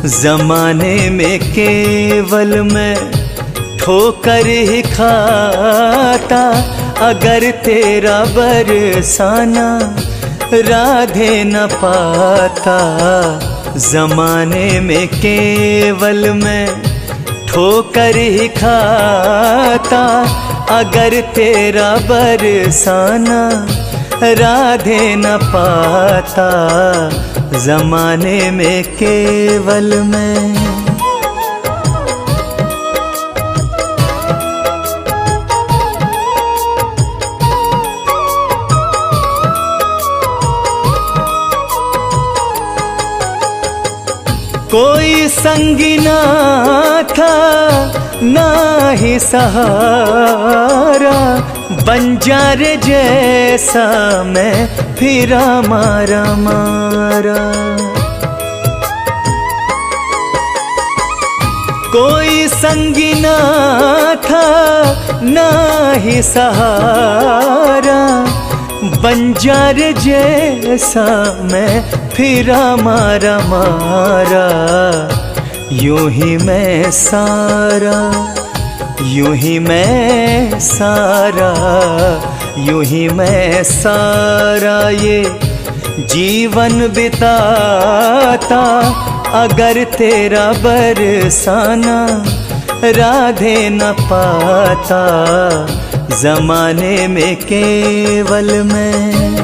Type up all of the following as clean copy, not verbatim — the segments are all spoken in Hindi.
जमाने में केवल मैं ठोकर ही खाता, अगर तेरा बरसाना राधे न पाता। जमाने में केवल मैं ठोकर ही खाता, अगर तेरा बरसाना राधे न पाता। जमाने में केवल मैं कोई संगी ना था ना ही सहारा, बंजार जैसा मैं फिरा मारा मारा। कोई संगी ना था ना ही सहारा, बंजार जैसा मैं फिरा मारा मारा। यूं ही मैं सारा, यूं ही मैं सारा, यूं ही मैं सारा ये जीवन बिताता, अगर तेरा बरसाना राधे न पाता। जमाने में केवल मैं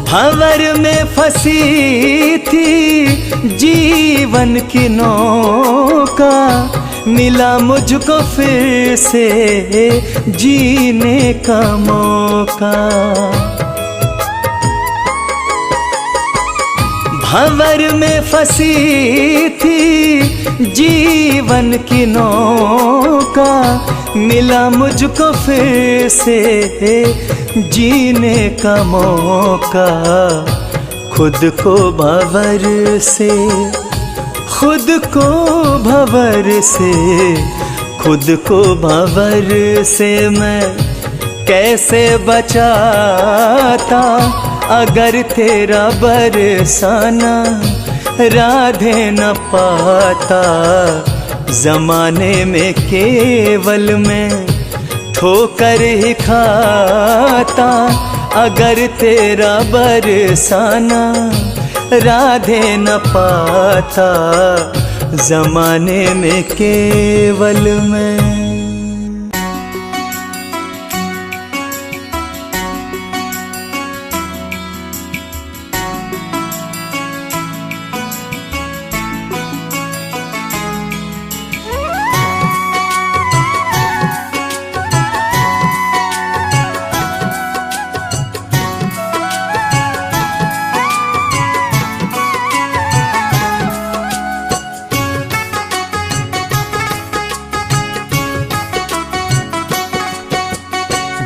भंवर में फंसी थी जीवन की नौका, मिला मुझको फिर से जीने का मौका। भंवर में फंसी थी जीवन की नौका, मिला मुझको फिर से जीने का मौका। खुद को भंवर से, खुद को भंवर से, खुद को भंवर से मैं कैसे बचाता, अगर तेरा बरसाना राधे न पाता। जमाने में केवल मैं ठोकर ही खाता, अगर तेरा बरसाना राधे न पाता। जमाने में केवल मैं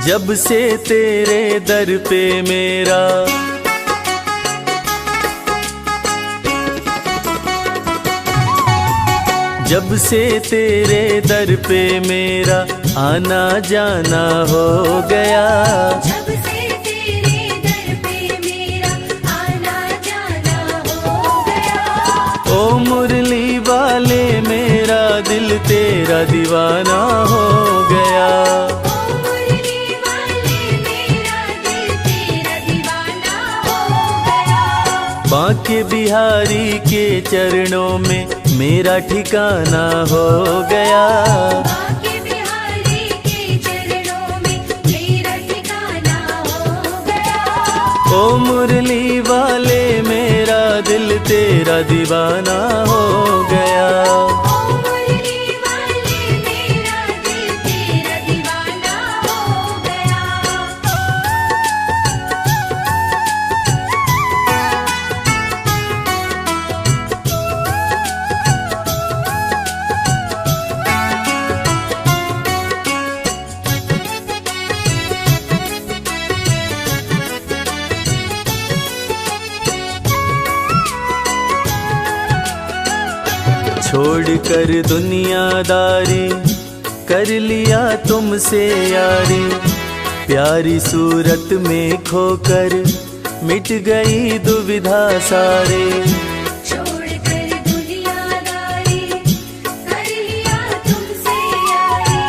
जब से तेरे दर पे मेरा, जब से तेरे दर पे मेरा आना जाना हो गया। जब से तेरे दर पे मेरा आना जाना हो गया। ओ मुरली वाले मेरा दिल तेरा दीवाना हो गया। बांके बिहारी के चरणों में मेरा ठिकाना हो गया। बांके बिहारी के चरणों में मेरा ठिकाना हो गया। ओ मुरली वाले मेरा दिल तेरा दीवाना हो गया। ओ मुरली वाले मेरा दिल तेरा दीवाना हो गया। छोड़कर दुनियादारी कर लिया तुमसे यारी। प्यारी सूरत में खोकर मिट गई दुविधा सारे। छोड़कर दुनियादारी कर लिया तुमसे यारी।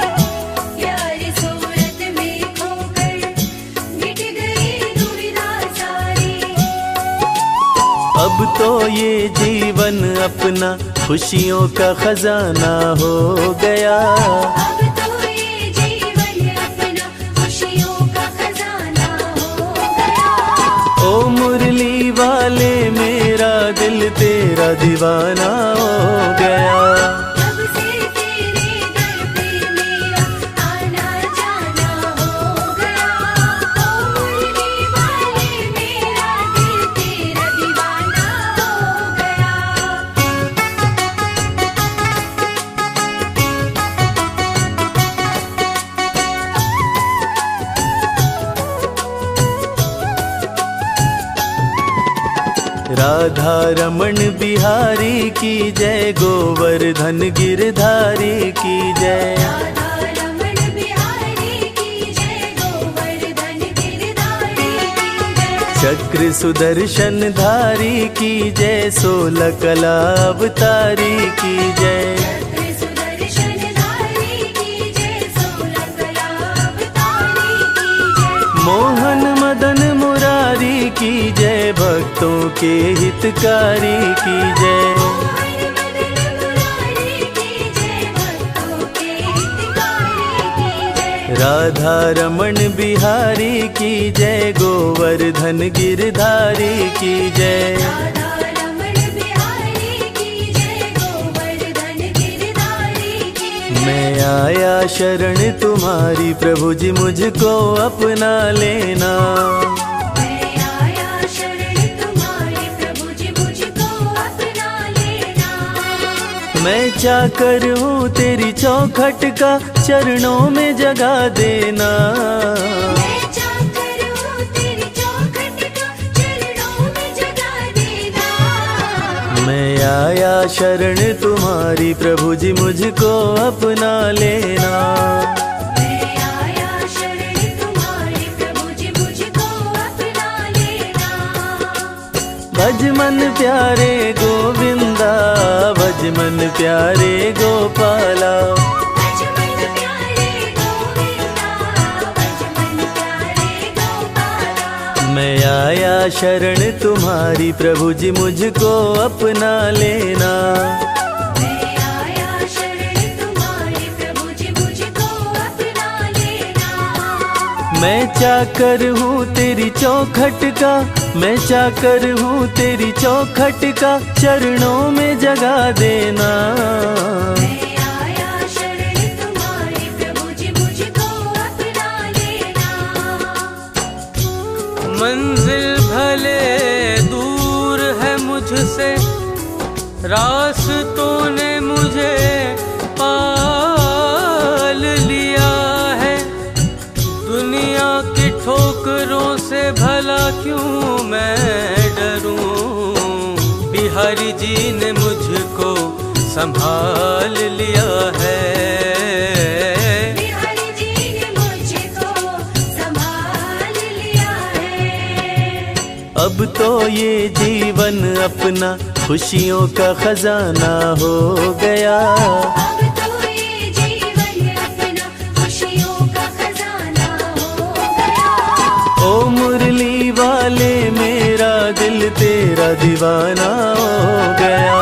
प्यारी सूरत में खोकर मिट गई दुविधा सारी। अब तो ये जीवन अपना खुशियों का खजाना हो गया। अब तो ये जीवन अपना खुशियों का खजाना हो गया। ओ मुरली वाले मेरा दिल तेरा दीवाना हो गया। जब से तेरे दर पे मेरा आना जाना हो गया। ओ मुरली वाले मेरा दिल तेरा दीवाना हो गया। राधा रमण बिहारी की जय, गोवर्धन गिरधारी की जय। राधा रमण बिहारी की जय, गोवर्धन गिरधारी की जय। चक्र सुदर्शन धारी की जय, 16 कला अवतारी की जय। चक्र सुदर्शन धारी की जय, 16 कला अवतारी की जय। मोहन मदन मुरारी की जय, भक्तों के हितकारी की जय। मोहन मदन मुरारी की जय, भक्तों के हितकारी की जय। राधा रमण बिहारी की जय, गोवर्धन गिरधारी की जय। राधा रमण बिहारी की जय, गोवर्धन गिरधारी की जय। मैं आया शरण तुम्हारी, प्रभु जी मुझको अपना लेना। मैं आया शरण तुम्हारी, प्रभु जी मुझको अपना लेना। मैं चाकर हूँ तेरी चौखट का, चरणों में जगा देना। मैं चाकर हूँ तेरी चौखट का, चरणों में जगा देना। मैं आया शरण तुम्हारी, प्रभु जी मुझको अपना लेना। मैं आया शरण तुम्हारी, प्रभु जी मुझको अपना लेना। भज मन प्यारे गोविंदा, भज मन प्यारे गोपाला। भज मन प्यारे गोविंदा, भज मन प्यारे गोपाला। मैं आया शरण तुम्हारी, प्रभु जी मुझको अपना लेना। मैं आया शरण तुम्हारी, प्रभु जी मुझको अपना लेना। मैं चाकर हूँ तेरी चौखट का, मैं चाकर हूँ तेरी चौखट का, चरणों में जगा देना। मैं आया शरण तुम्हारी, प्रभु जी मुझको अपना लेना। मंजिल भले दूर है मुझसे, रास्तों ने मुझे पाल लिया है। दुनिया की ठोकरों से भला क्यों मैं डरूं। बिहारी जी ने मुझको संभाल लिया है। बिहारी जी ने मुझको संभाल लिया है। अब तो ये जीवन अपना खुशियों का खजाना हो गया। अब तो ये जीवन अपना खुशियों का खजाना हो गया। ओ मुरली वाले मेरा दिल तेरा दीवाना हो गया।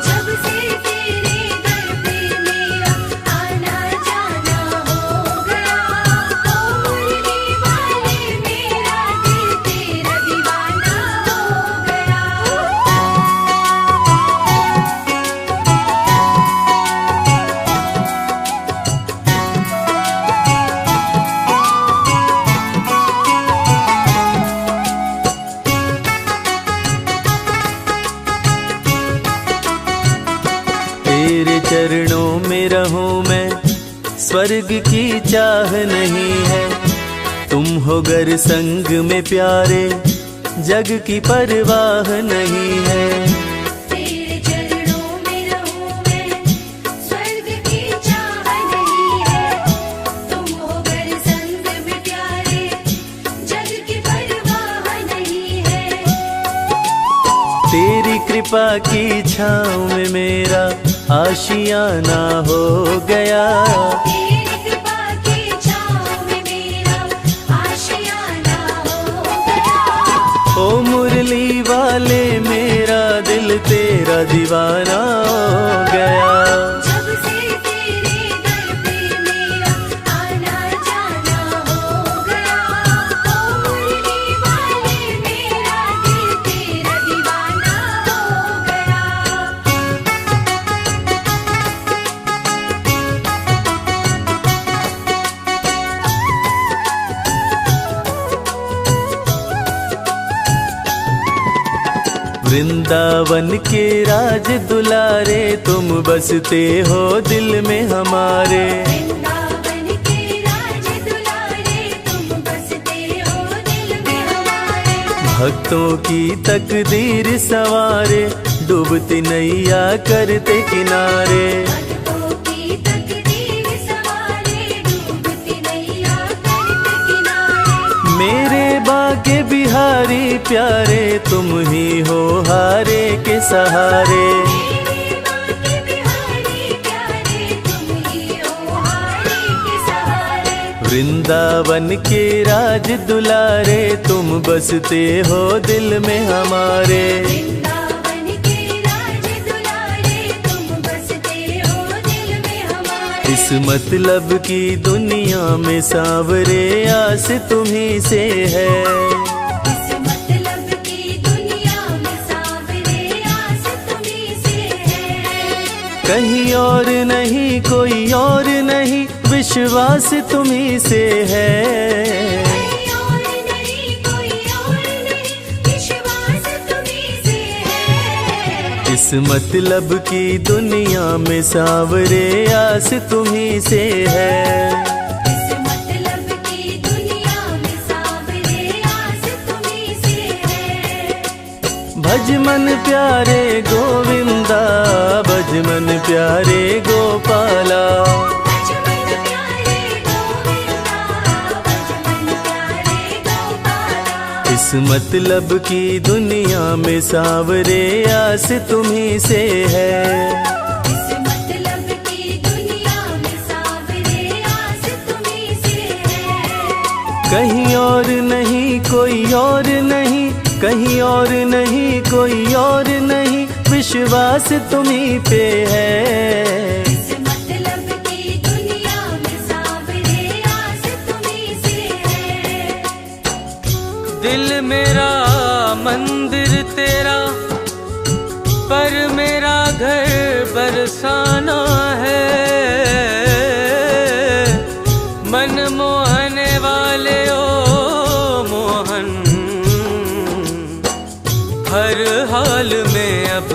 जब से तेरे दर पे मेरा आना जाना हो गया। ओ मुरली वाले मेरा दिल तेरा दीवाना हो गया। तेरे चरणों में रहूं मैं, स्वर्ग की चाह नहीं है। तुम हो गर संग में प्यारे, जग की परवाह नहीं है। तेरे चरणों में रहूं मैं, कृपा की छाँव में मेरा आशियाना हो गया। तेरी कृपा की छाँव में मेरा आशियाना हो गया। ओ मुरली वाले मेरा दिल तेरा दीवाना हो गया। जब से तेरे दर पे मेरा आना जाना हो गया। ओ मुरली वाले मेरा दिल तेरा दीवाना हो गया। वृंदावन के राज दुलारे तुम बसते हो दिल में हमारे। वृंदावन के राज दुलारे तुम बसते हो दिल में हमारे। भक्तों की तकदीर सवारे डूबती नैया करते किनारे। भक्तों की तकदीर सवारे डूबती नैया करते किनारे। मेरे बाके बिहारी प्यारे तुम ही हो हारे के सहारे। मेरे बाके बिहारी प्यारे तुम ही हो हारे के सहारे। वृंदावन के राज दुलारे तुम बसते हो दिल में हमारे। वृंदावन के राज दुलारे तुम बसते हो दिल में हमारे। इस मतलब की दुनिया में सांवरे आस तुम्ही से है। इस मतलब की दुनिया में सांवरे आस तुम्ही से है। कहीं और नहीं कोई और नहीं विश्वास तुम्ही से है। कोई और नहीं कोई और नहीं विश्वास तुम्ही से है। इस मतलब की दुनिया में सांवरे आस तुम्ही से है। इस मतलब की दुनिया में सांवरे आस तुम्ही से है। भज मन प्यारे गोविंदा भज मन प्यारे गोपाला। बचपन प्यारे गोविंदा बचपन प्यारे गोपाला। इस मतलब की दुनिया में सांवरे आस तुम्ही से है। इस मतलब की दुनिया में सांवरे आस तुम्ही से है। कहीं और नहीं कोई और नहीं कहीं और नहीं कोई और नहीं विश्वास तुम्ही पे है। इस मतलब की दुनिया में सांवरे आस तुम्ही से है। दिल मेरा मंदिर तेरा, पर मेरा घर बरसाना है। मन मोहने वाले ओ मोहन, हर हाल में अब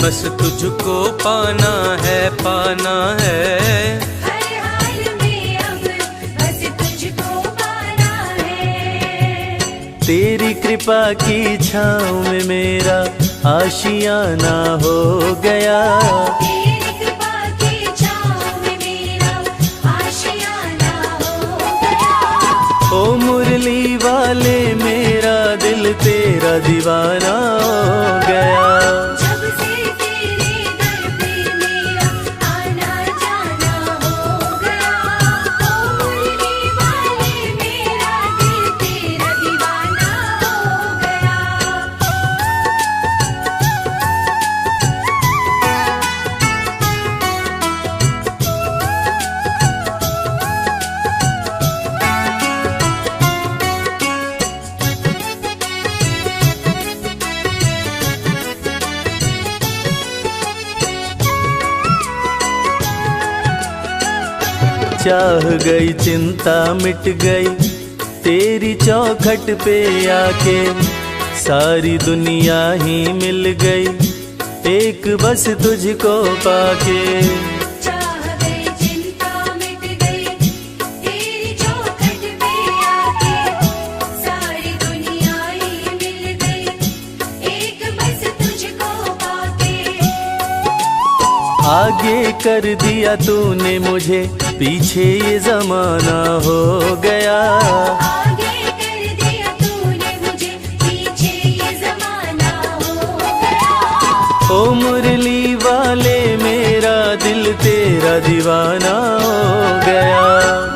बस तुझको पाना है पाना है। हर हाल में अब बस तुझको पाना है। तेरी कृपा की छाँव में मेरा आशियाना हो गया। तेरी कृपा की छाँव में मेरा आशियाना हो गया। ओ मुरली वाले मेरा दिल तेरा दीवाना हो गया। जब से तेरे दर पे मेरा आना जाना हो गया। ओ मुरली वाले मेरा दिल तेरा दीवाना हो गया। चाह गई चिंता मिट गई तेरी चौखट पे आके। सारी दुनिया ही मिल गई एक बस तुझको पाके। चाह गई चिंता मिट गई तेरी चौखट पे आके। सारी दुनिया ही मिल गई एक बस तुझको पाके। आगे कर दिया तूने मुझे पीछे ये जमाना हो गया। आगे कर दिया तूने मुझे पीछे ये जमाना हो गया। ओ मुरली वाले मेरा दिल तेरा दीवाना हो गया।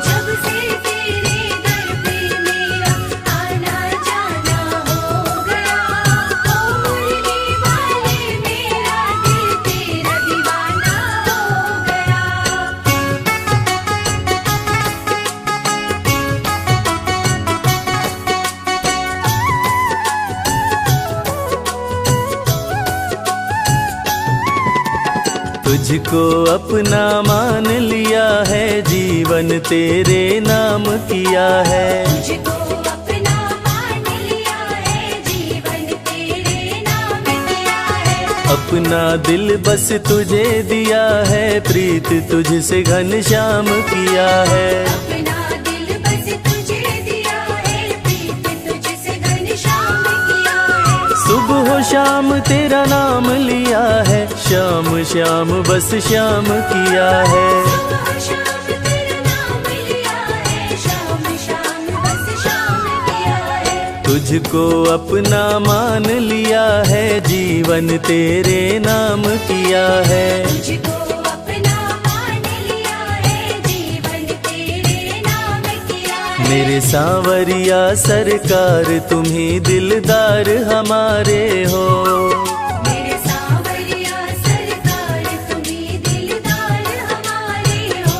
जब से तेरे दर पे मेरा आना जाना हो गया, ओ मुरली वाले मेरा दिल तेरा दीवाना हो गया। तुझको अपना मान लिया है, जीवन तेरे नाम किया है। तुझको अपना मान लिया है, जीवन तेरे नाम किया है। अपना दिल बस तुझे दिया है, प्रीत तुझसे घनश्याम किया है। अपना दिल बस तुझे दिया है, प्रीत तुझसे घनश्याम किया है। सुबह हो शाम तेरा नाम लिया है, श्याम श्याम बस श्याम किया है। सुबह शाम तेरा नाम लिया है, शाम शाम बस शाम किया है। तुझको अपना मान लिया है, जीवन तेरे नाम किया है। तुझको अपना मान लिया है, जीवन तेरे नाम किया है। मेरे सांवरिया सरकार तुम्ही दिलदार हमारे हो। मेरे सांवरिया सरकार तुम्ही दिलदार हमारे हो।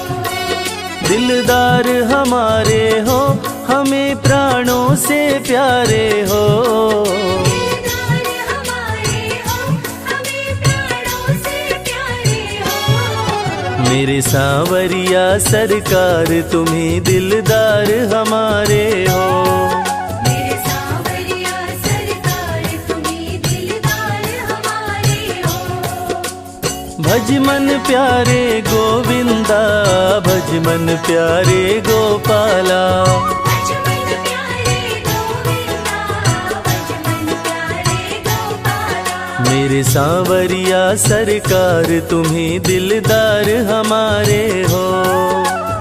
दिलदार हमारे हो, हमें प्राणों से प्यारे हो। दिलदार हमारे हो, हमें प्राणों से प्यारे हो। मेरे सांवरिया सरकार तुम्ही दिलदार हमारे हो। मेरे सांवरिया सरकार तुम्ही दिलदार हमारे हो। भज मन प्यारे गोविंदा, भज मन प्यारे गोपाला। भज मन प्यारे गोविंदा, भज मन प्यारे गोपाला। मेरे सांवरिया सरकार तुम्ही दिलदार हमारे हो।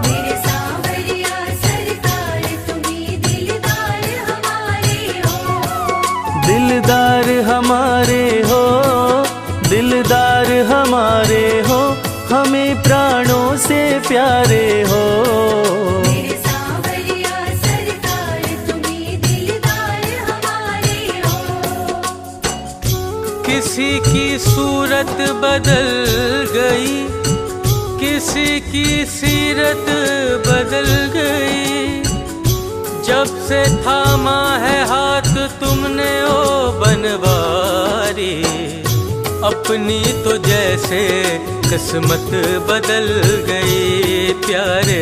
मेरे सांवरिया सरकार तुम्ही दिलदार हमारे हो। दिलदार हमारे हो, दिलदार हमारे हो, हमें प्राणों से प्यारे हो। मेरे सांवरिया सरकार तुम्ही दिलदार हमारे हो। किसी की सूरत बदल गई, किसी की सीरत बदल गई। जब से थामा है हाथ तुमने ओ बनवारी, अपनी तो जैसे किस्मत बदल गई प्यारे।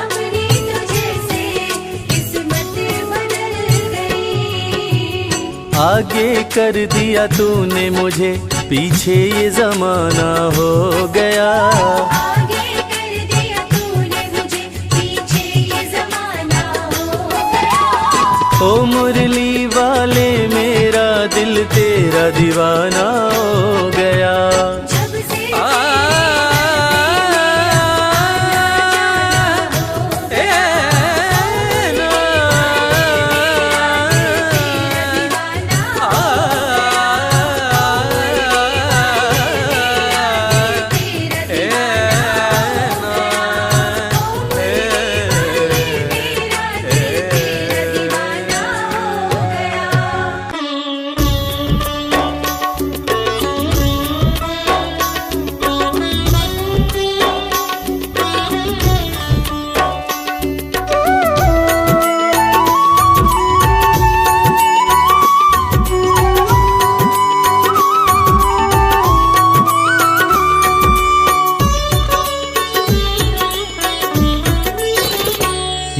अपनी तुझे से किस्मत बदल गई। आगे कर दिया तूने मुझे, पीछे ये जमाना हो गया। आगे कर दिया तूने मुझे, पीछे ये जमाना हो गया। ओ मुरली वाले मेरा दिल तेरा दीवाना हो गया। जब से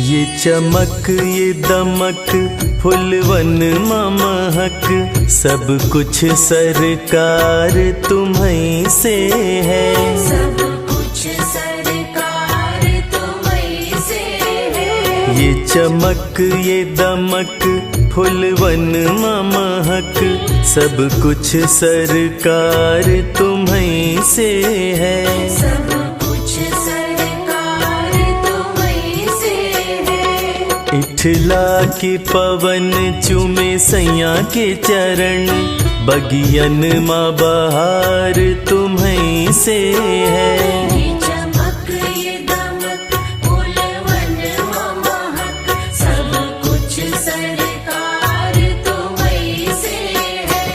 ये चमक ये दमक फुलवन महक, सब कुछ सरकार तुम्हीं से है। सब कुछ सरकार तुम्हीं से है। ये चमक ये दमक फुलवन महक, सब कुछ सरकार तुम्हीं से है। सब कुछ सरकार तुम्हीं से है। मिथिला के पवन चूमे सैया के चरण, बगियन माँ बहार तुम्हीं से है। ये चमक ये दमक फूलवन महक, सब कुछ सरकार तुम्हीं से है।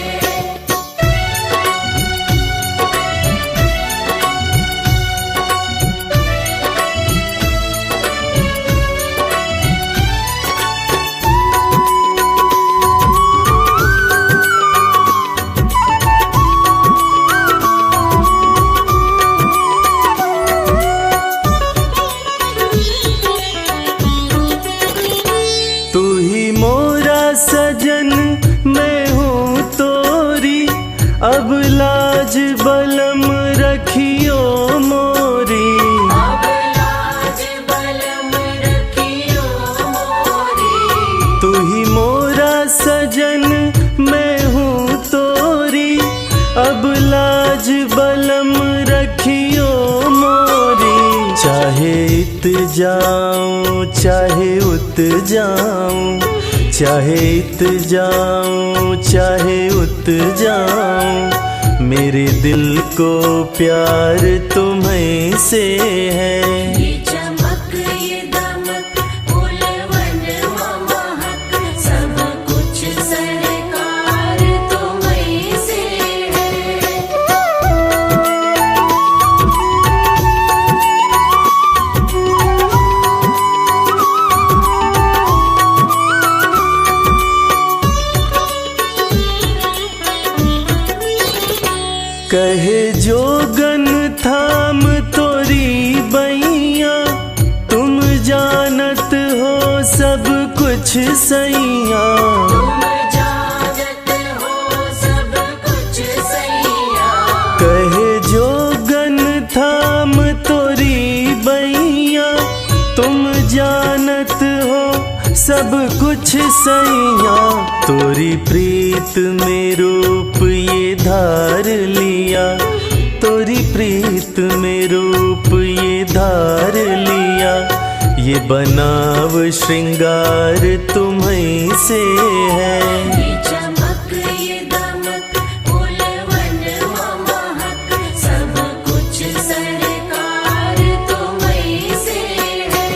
तू ही मोरा सजन मैं हूँ तोरी, अब लाज बलम रखियो मोरी। अब लाज बलम रखियो मोरी। तू ही मोरा सजन मैं हूँ तोरी, अब लाज बलम रखियो मोरी। चाहे इत जाऊं चाहे उत जाऊं, चाहे इत जाऊं चाहे उत जाऊं, मेरे दिल को प्यार तुम्हीं से है। ये चमक ये दमक फूलवन महक, सब कुछ सरकार तुम्हीं से है। कहे जोगन थाम तोरी बैया, तुम जानत हो सब कुछ सैया। तुम जानत हो सब कुछ सैया। कहे जोगन थाम तोरी बैया, तुम जानत हो सब कुछ सैया। तोरी प्रीत में रूप ये धार लिया, तोरी प्रीत में रूप ये धार लिया। ये बनाव श्रृंगार तुम्हीं से है। ये चमक ये दमक फूलवन महक, सब कुछ सरकार तुम्हीं से है।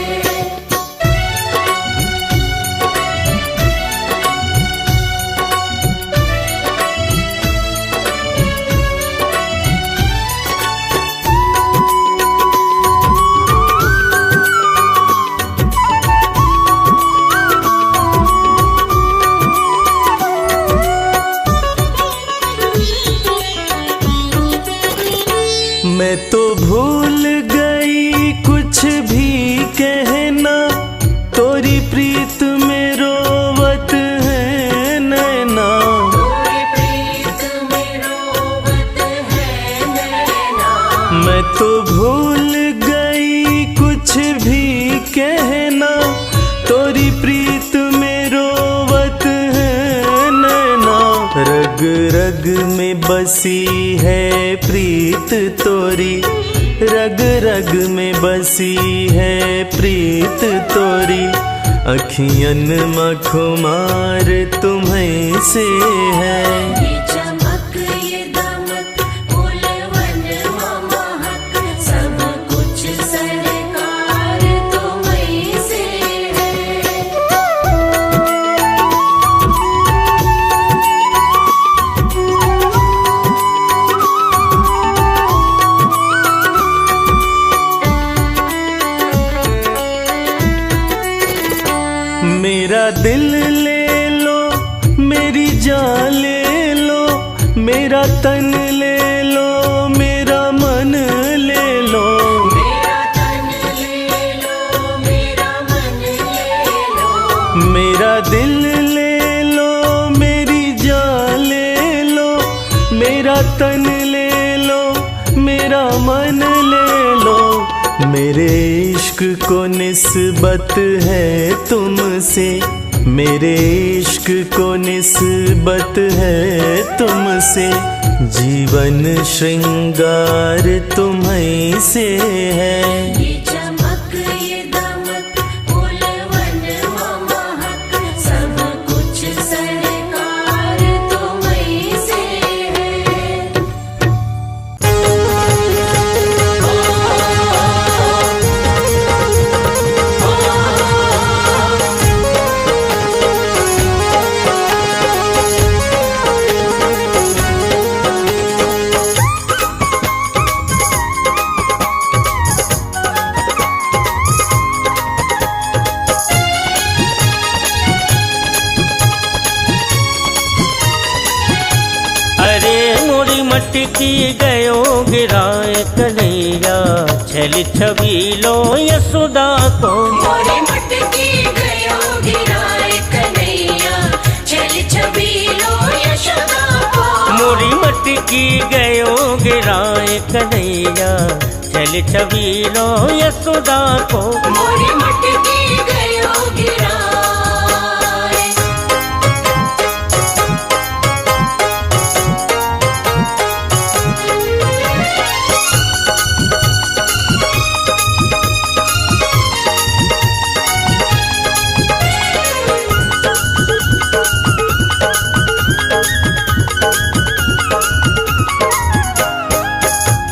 मैं तो भूल गई कुछ भी कहना, तोरी प्रीत में रोवत है नैना। तोरी प्रीत में रोवत है नैना। मैं तो भूल गई कुछ भी कहना, तोरी प्रीत में रोवत है नैना। रग रग में बसी है प्रीत तोरी, रग रग में बसी है प्रीत तोरी। अखियन मखुमार तुम्हीं से है। ये चमक ये दमक फूलवन महक, सब कुछ सरकार तुम्हीं से है। मेरा दिल ले लो, मेरी जान ले लो, मेरा तन ले लो, मेरा मन ले लो। मेरा तन ले लो, मेरा मन ले लो। मेरा दिल ले लो, मेरी जान ले लो, मेरा तन ले लो, मेरा मन ले लो। मेरे इश्क को निस्बत है तुमसे, मेरे इश्क को निस्बत है तुमसे। जीवन श्रृंगार तुम्हीं से है। ये चमक ये दमक फूलवन महक, मटकी गयो गिराए कन्हैया, छल छबीलो यशोदा को। मोरी मटकी गयो गिराए कन्हैया, छल छबीलो यशोदा को। मोरी मटकी गयो गिराए कन्हैया, छल छबीलो यशोदा को। मोरी मटकी गयो गिराए।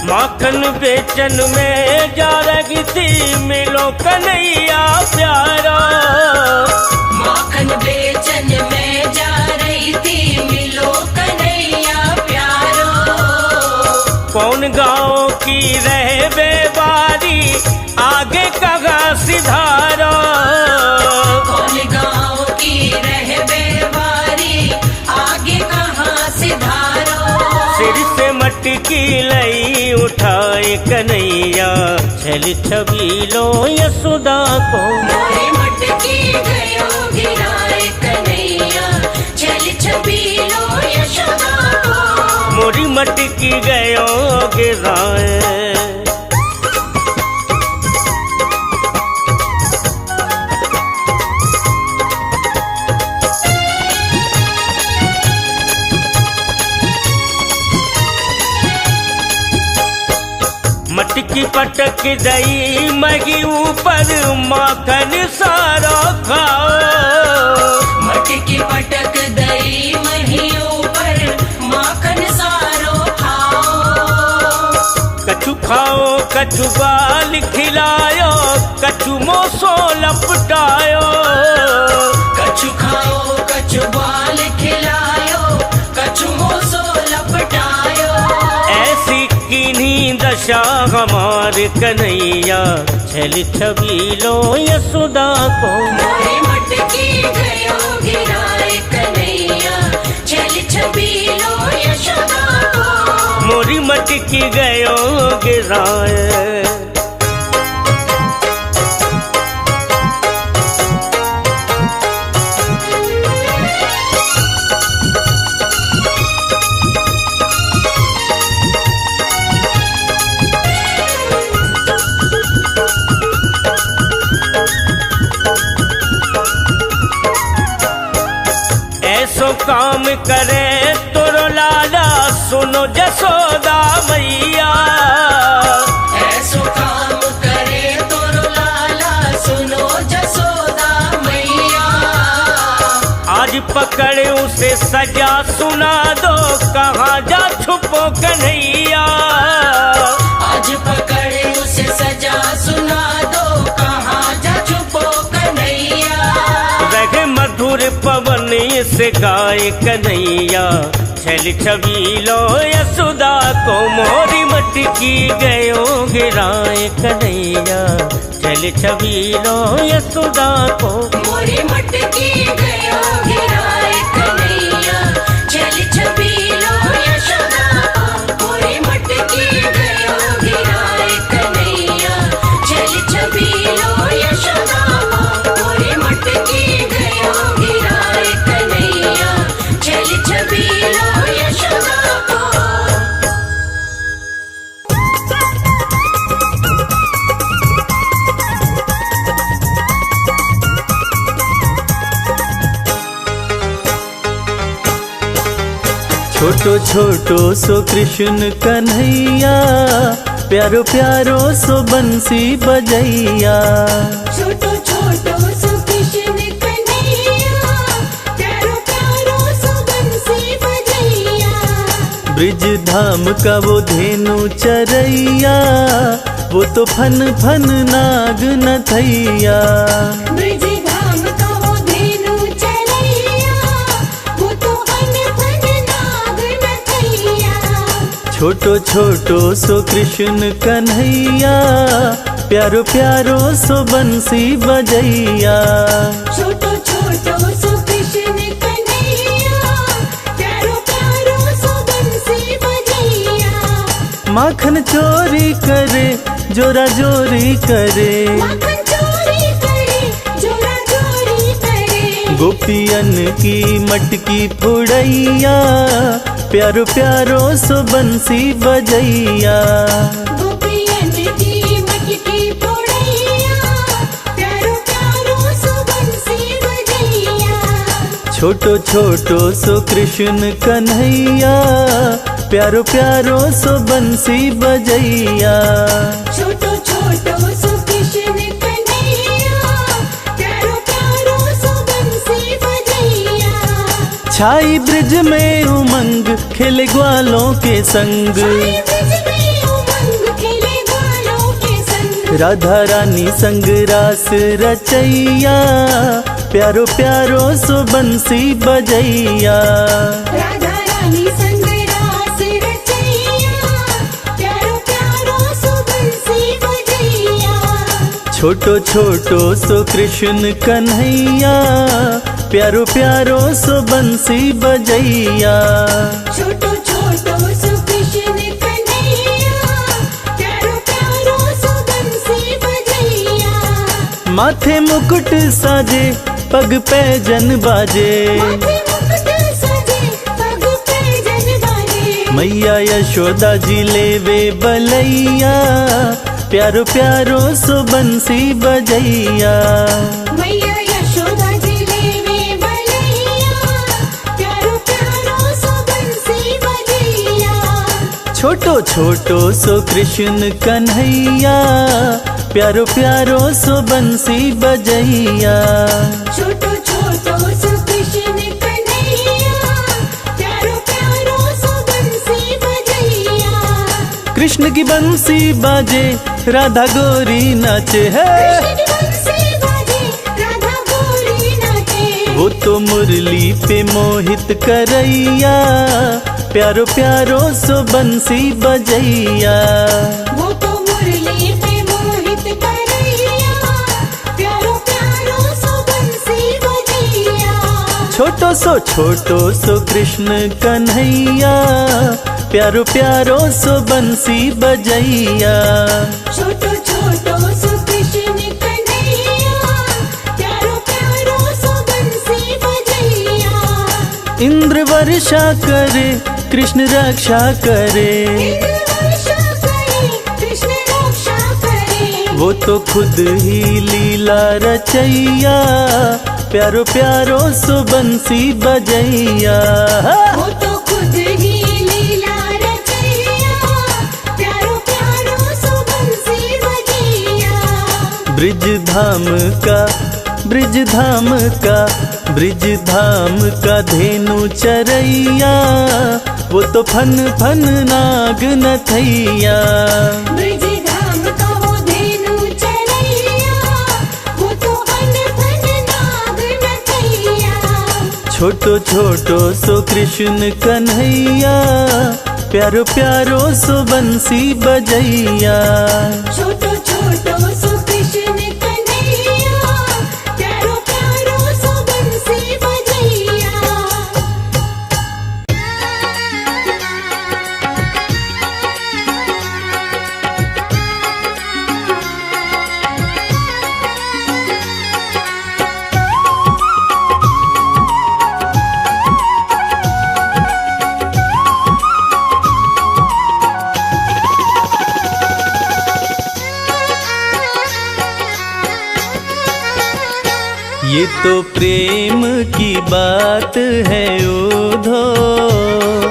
माखन बेचन में जा रही थी, मिलो कन्हैया प्यारा। माखन बेचन में जा रही थी, मिलो कन्हैया प्यारो। कौन गाँव की रहे बेबारी, आगे कहाँ सिधारा। कौन गाँव की रह बेवारी, आगे कहाँ सिधारो। सिर से मटकी लई उठाए कन्हैया, छल छबीलो यशोदा को। मोरी मटकी गयो गिराए कन्हैया, छल छबीलो यशोदा को। मोरी मटकी गयो गिराए। मटकी पटक दई मगी ऊपर, माखन सारा खाओ। मटकी पटक दई मही ऊपर, माखन सारो खाओ। कछु खाओ कछु बाल खिलायो, कछु मोसो लपटायो। कछु खाओ कछु बाल खिलायो, कछु मोसो लपटायो। ऐसी किन्हीं दशा हमार कन्हैया, छल छबीलो यशोदा को। मोरी मटकी गयो गिराए कन्हैया, छल छबीलो यशोदा को। मोरी मटकी गयो गिराए। ऐसो काम करे तोरो लाला, सुनो जसोदा मैया। ऐसो काम करे तोरो लाला, सुनो जसोदा मैया। आज पकड़े उसे सजा सुना दो, कहाँ जा छुपो कन्हैया। आज पकड़े उसे सजा सुना दो, कहाँ जा छुपो कन्हैया। रहे मधुर पवन से गाय कन्हैया, छल छबीलो यशोदा को। मोरी मटकी गयो गिराए कन्हैया, छल छबीलो यशोदा को। मोरी मटकी गयो गिराए कन्हैया, छल छबीलो यशोदा को। मोरी मटकी गयो गिराए कन्हैया, छल छबीलो यशोदा को। मोरी मटकी गयो गिराए कन्हैया, छल छबीलो यशोदा को। छोटो छोटो सो कृष्ण कन्हैया, प्यारो प्यारो सो बंसी बजैया। छोटो छोटो सो कृष्ण कन्हैया, प्यारो प्यारो सो बंसी बजैया। ब्रिज धाम का वो धेनु चरैया, वो तो फन फन नाग नथैया। ब्रिज धाम का वो धेनु चरैया, वो तो फन फन नाग नथैया। छोटो छोटो सो कृष्ण कन्हैया, प्यारो प्यारो सो बंसी बजैया। छोटो छोटो सो कृष्ण कन्हैया, प्यारो प्यारो सो बंसी बजैया। माखन चोरी करे, जोरा जोरी करे, माखन चोरी करे, जोरा चोरी करे। गोपियन की मटकी फुड़ैया, प्यारो प्यारो सो बंसी बजैया। गोपियन की मटकी फोड़ैया, प्यारो प्यारो सो बंसी बजैया। छोटो छोटो सो कृष्ण कन्हैया, प्यारो प्यारो सो बंसी बजैया। छोटो छोटो सो कृष्ण कन्हैया, प्यारो प्यारो सो बंसी बजैया। छाई ब्रिज में उमंग, खेले ग्वालों के संग, छाई ब्रिज में उमंग, खेले ग्वालों के संग। राधा रानी संग रास रचैया, प्यारो प्यारो सो बंसी बजैया। राधा रानी संग रास रचैया, प्यारो प्यारो सो बंसी बजैया। छोटो छोटो सो कृष्ण कन्हैया, प्यारो प्यारो सो बंसी बजैया। छोटो छोटो सो कृष्ण कन्हैया, प्यारो प्यारो सो बंसी बजैया। माथे मुकुट साजे, पग पे जन बाजे, माथे मुकुट सजे, पग पे जन बाजे। मैया यशोदा जी लेवे बलैया, प्यारो प्यारो सो बंसी बजैया। मैया यशोदा जी लेवे बलैया, प्यारो प्यारो सो बंसी बजैया। छोटो छोटो सो कृष्ण कन्हैया, प्यारो प्यारो सो बंसी बजैया। छोटो छोटो सो कृष्ण कन्हैया, प्यारो प्यारो सो बंसी बजैया। कृष्ण की बंसी बाजे, राधा गोरी नाचे है, कृष्ण की बंसी बाजे, राधा गोरी नाचे। वो तो मुरली पे मोहित करैया, प्यारो प्यारो सो बंसी बजैया। वो तो मुरली पे मोहित करैया, प्यारो प्यारो सो बंसी बजैया। छोटो सो कृष्ण कन्हैया, प्यारो प्यारो सो बंसी बजैया। छोटो छोटो सो कृष्ण कन्हैया, प्यारो प्यारो सो बंसी बजैया। इंद्र वर्षा करे, कृष्ण रक्षा करे, इंद्र वर्षा करे, कृष्ण रक्षा करे। वो तो खुद ही लीला रचैया, प्यारो प्यारो सो बंसी बजैया। वो तो खुद ही लीला रचैया, प्यारो प्यारो सो बंसी बजैया। ब्रिज धाम का धेनु चरैया, वो तो फन फन नाग नथैया। ब्रिज धाम का वो धेनु चरैया, वो तो फन फन नाग नथैया। छोटो छोटो सो कृष्ण कन्हैया, प्यारो प्यारो सो बंसी बजैया। छोटो छोटो सो कृष्ण कन्हैया, प्यारो प्यारो सो बंसी बजैया। ये तो प्रेम की बात है उधो,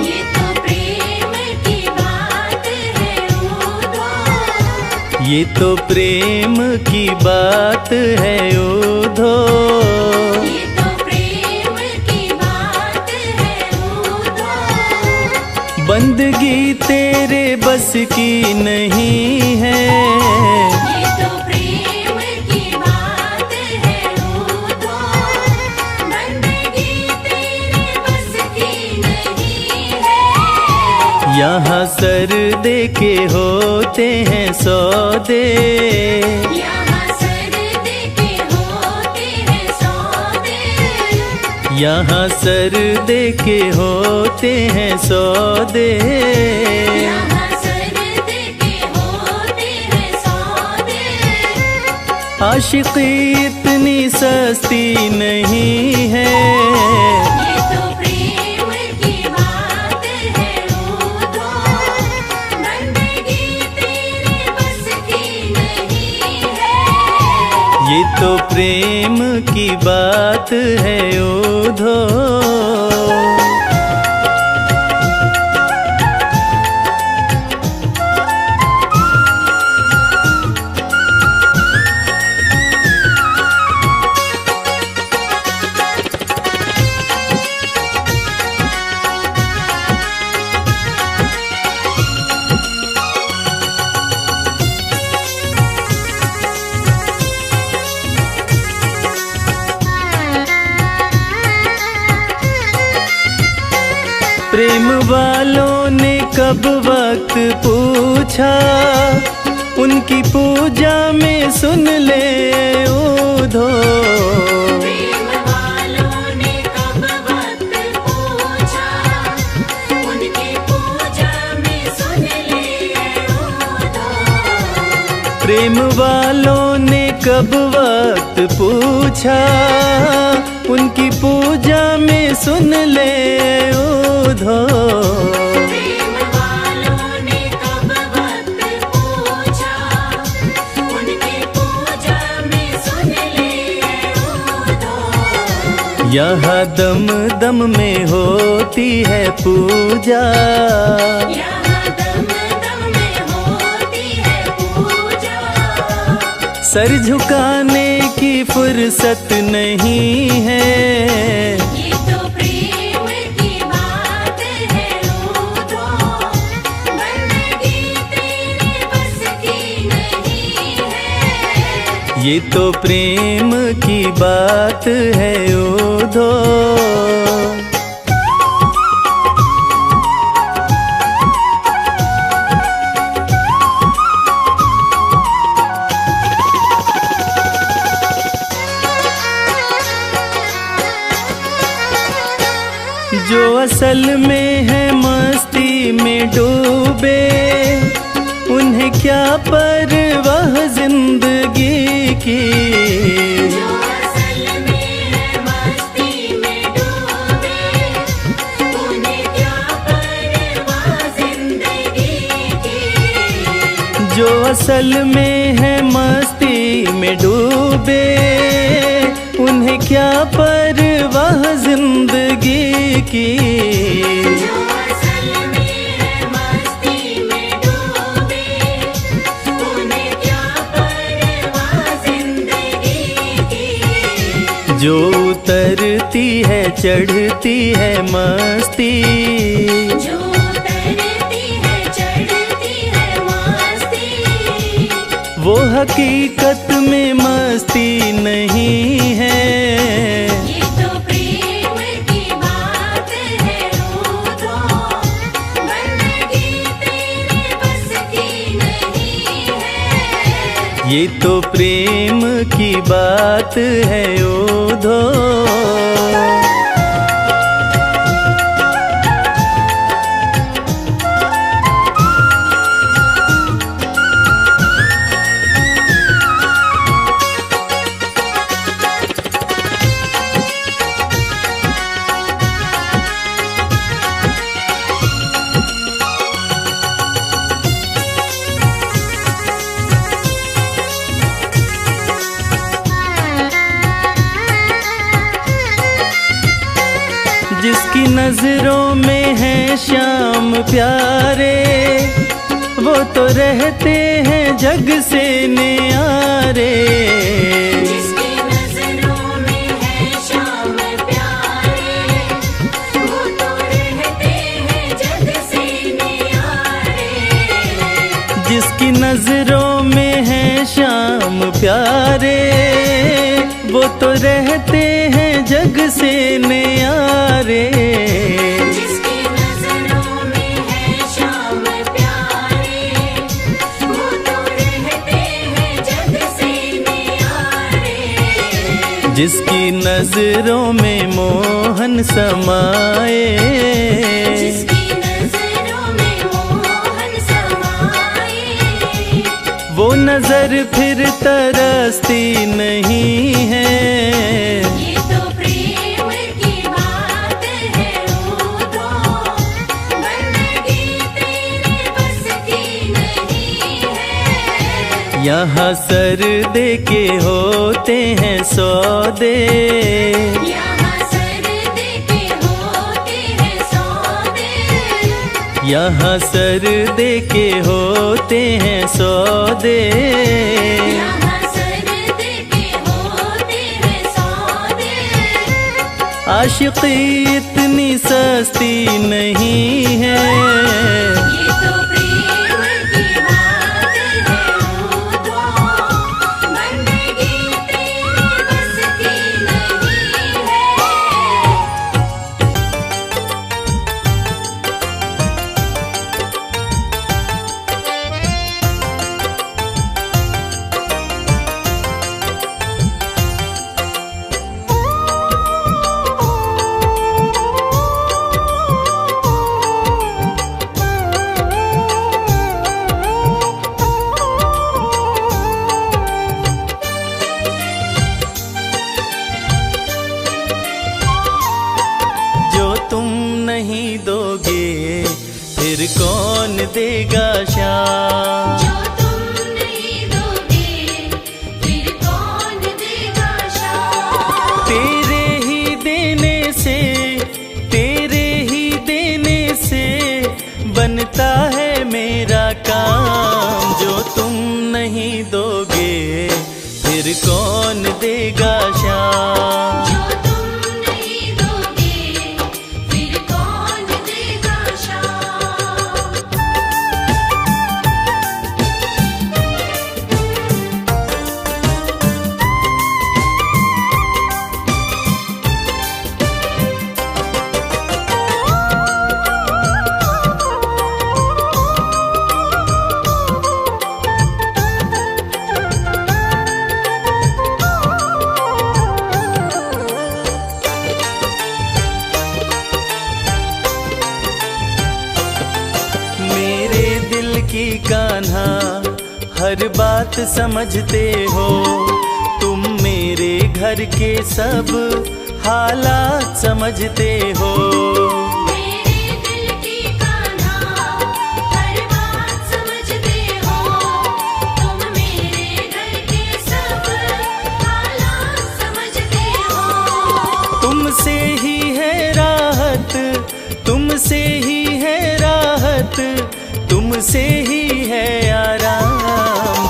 ये तो प्रेम की बात है उधो। ये तो प्रेम की बात है उधो। ये तो प्रेम की बात है उधो। बंदगी तेरे बस की नहीं है, ये तो प्रेम की बात है उधो। बंदगी तेरे बस की नहीं है। यहाँ सर दे के होते हैं सौदे, यहाँ सर दे के होते हैं सौदे। यहाँ सर दे के होते हैं सौदे। यहाँ सर आशिकी इतनी सस्ती नहीं है। ये तो प्रेम की बात है उधो, बंदगी तेरे बस की नहीं है। ये तो प्रेम की बात है ओधो। प्रेम वालों ने कब वक्त पूछा, उनकी पूजा में सुन ले ओधो। प्रेम वालों ने कब वक्त पूछा, उनकी पूजा में सुन ले उधो। प्रेम वालों ने कब वक्त पूछा, उनकी पूजा में सुन ले ओधो। प्रेम वालों ने कब वक्त पूछा, उनकी पूजा में सुन ले उधो। यहाँ दम दम में होती है पूजा, यहाँ दम दम में होती है पूजा। सर झुकाने की फुर्सत नहीं है। ये तो प्रेम की बात है उधो, बंदगी तेरे बस की नहीं है। ये तो प्रेम की बात है ओधो। जो असल में है मस्ती में डूबे, उन्हें क्या परवाह जिंदगी की। जो असल में है मस्ती में डूबे, उन्हें क्या परवाह जिंदगी की। जो असल में है मस्ती में डूबे, उन्हें क्या परवाह जिंदगी की। जो असल में है मस्ती में डूबे, उन्हें क्या परवाह जिंदगी की। जो उतरती है चढ़ती है मस्ती, जो उतरती है चढ़ती है मस्ती। वो हकीकत में मस्ती नहीं है। ये तो प्रेम की बात है उधो, बंदगी तेरे बस की नहीं है। ये तो प्रेम की बात है ओधो। जिसकी नजरों में है श्याम प्यारे, वो तो रहते हैं जग से न्यारे। जिसकी नजरों में है श्याम प्यारे, वो तो रहते हैं जग से न्यारे। जिसकी नजरों में है श्याम प्यारे, वो तो रहते हैं जग से न्यारे। जिसकी नजरों में है श्याम प्यारे, वो तो रहते हैं जग से न्यारे। जिसकी नजरों में मोहन समाए, जिसकी नजरों में मोहन समाए। वो नजर फिर तरसती नहीं है। ये तो प्रेम की बात है उठो, बंदगी तेरे बस की नहीं है। यहाँ सर दे के होते हैं सौदे, यहाँ सर दे के होते हैं सौदे, यहाँ सर दे के होते हैं सौदे। यहाँ सर दे के होते हैं सौदे। आशिकी इतनी सस्ती नहीं है। ये तो प्रेम की बात है उठो, बंदगी तेरे बस की नहीं है। जो तुम नहीं दोगे फिर कौन देगा शाम। जो तुम नहीं दोगे फिर कौन देगा शाम। तेरे ही देने से, तेरे ही देने से बनता है मेरा काम। जो तुम नहीं दोगे फिर कौन देगा शाम। जो तुम नहीं दोगे फिर कौन देगा शाम। मेरे दिल की कान्हा हर बात समझते हो। तुम मेरे घर के सब हालात समझते हो। मेरे दिल की कान्हा हर बात समझते हो। तुम मेरे घर के सब हालात समझते हो। तुमसे ही है राहत, तुमसे ही है राहत, तुमसे ही है आराम।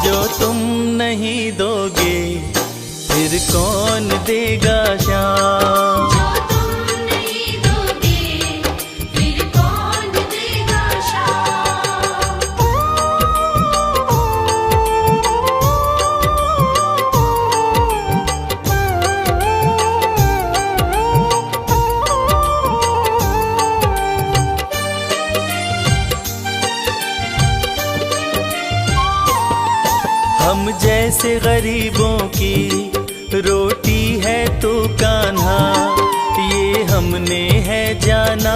जो तुम नहीं दोगे फिर कौन देगा शाम। जो तुम नहीं दोगे फिर कौन देगा शाम। हम जैसे गरीबों की रोटी है तो कान्हा, ये हमने है जाना,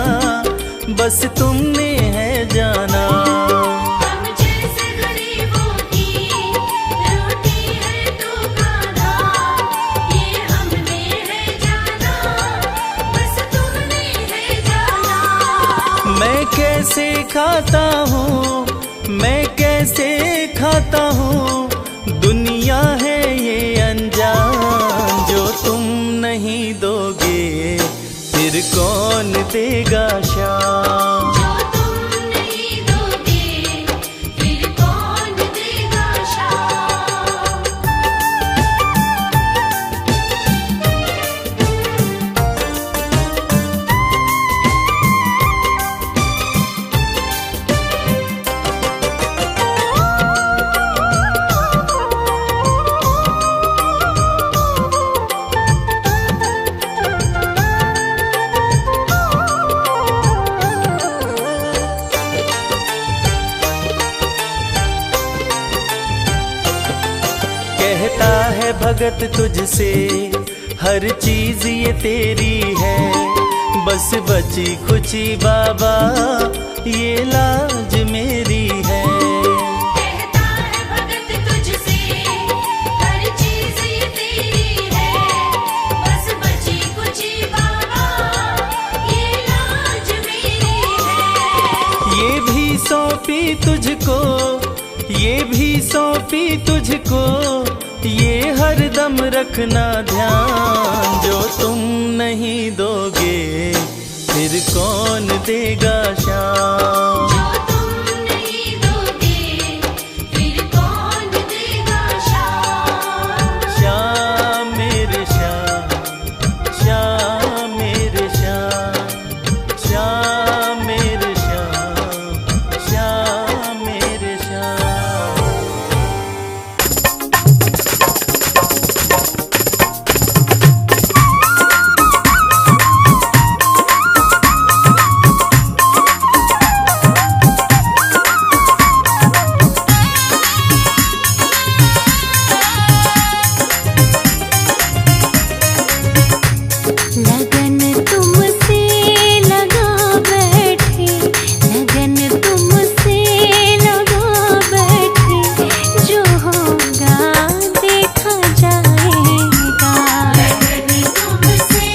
बस तुमने है जाना। हम जैसे गरीबों की रोटी है तो कान्हा, ये हमने है जाना, बस तुमने है जाना। मैं कैसे खाता हूँ, मैं कैसे खाता हूँ, दुनिया है ये अनजान। जो तुम नहीं दोगे फिर कौन देगा शाम। जो तुम नहीं दोगे फिर कौन देगा शाम। कहता है भगत तुझसे हर चीज ये तेरी है, बस बची खुची बाबा ये लाज मेरी है। कहता है भगत भी सौंपी तुझको, ये हरदम रखना ध्यान। जो तुम नहीं दोगे फिर कौन देगा शाम। जो तुम नहीं दोगे फिर कौन देगा शाम। श्याम मेरे श्याम, श्याम मेरे श्याम, श्याम मेरे श्याम, श्याम मेरे श्याम। लगन तुमसे लगा बैठे, लगन तुमसे लगा बैठे, जो होगा देखा जाएगा। लगन तुमसे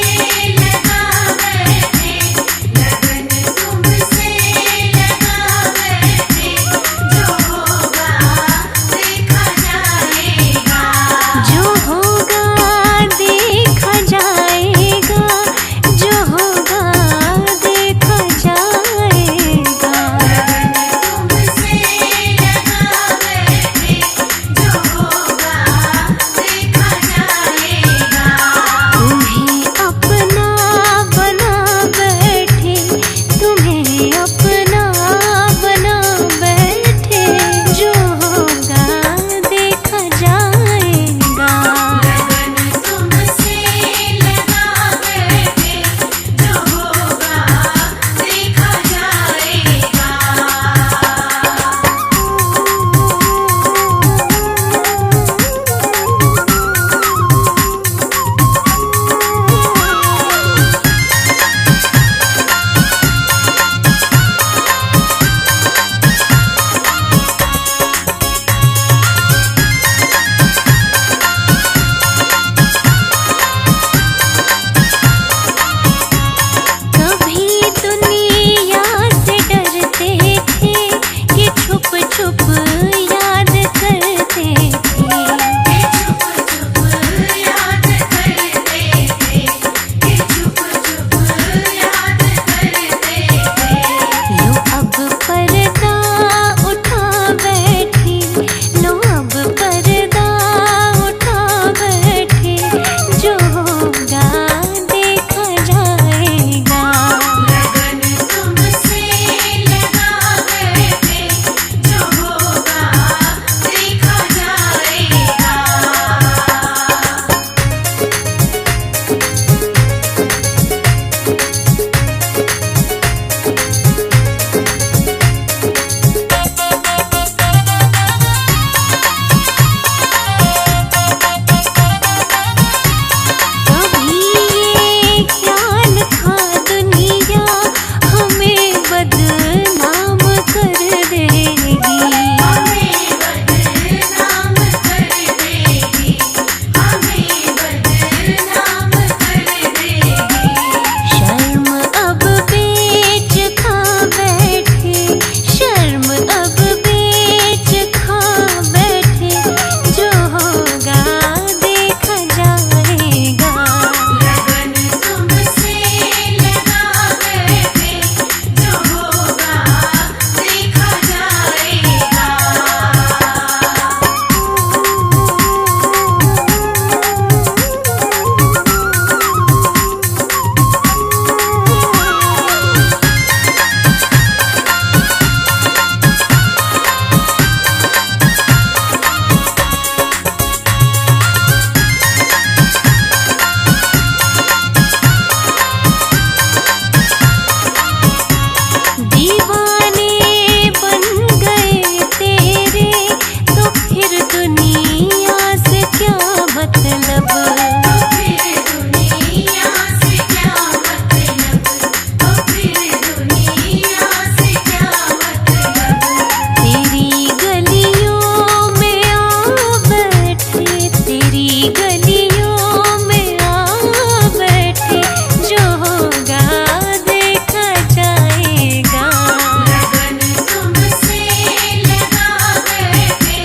लगा बैठे, लगन तुमसे लगा बैठे, जो होगा देखा जाएगा। जो होगा देखा जाएगा, जो होगा देखा जाएगा। लगन तुमसे लगा बैठे, जो होगा देखा जाएगा। तुम्हें अपना बना बैठे, तुम्हें अपना बना बैठे, जो होगा देखा जाएगा। लगन तुमसे लगा बैठे, जो होगा देखा जाएगा। कभी दुनिया से डरते थे कि छुप छुप याद करते थे। छुप छुप याद करते थे, कि छुप छुप याद करते थे। लो अब पर्दा उठा बैठे, लो अब पर्दा उठा बैठे, जो होगा देखा जाएगा। लगन तुमसे लगा बैठे, जो होगा देखा जाएगा। कभी ये ख्याल था दुनिया हमें बदनाम कर देगी, हमें बदनाम कर देगी, हमें बदनाम कर देगी। शर्म अब बेच खा बैठे, शर्म अब बेच खा बैठे, जो होगा देखा जाएगा। लगन तुमसे लगा बैठे, जो होगा देखा जाएगा। दीवाने बन गए तेरे, तो फिर दुनिया से क्या मतलब। फिर दुनिया से क्या मतलब, तो फिर दुनिया से क्या मतलब। तेरी गलियों में आ बैठे, तेरी गलियों में आ बैठे, जो होगा देखा जाएगा। लगन तुमसे लगा बैठे,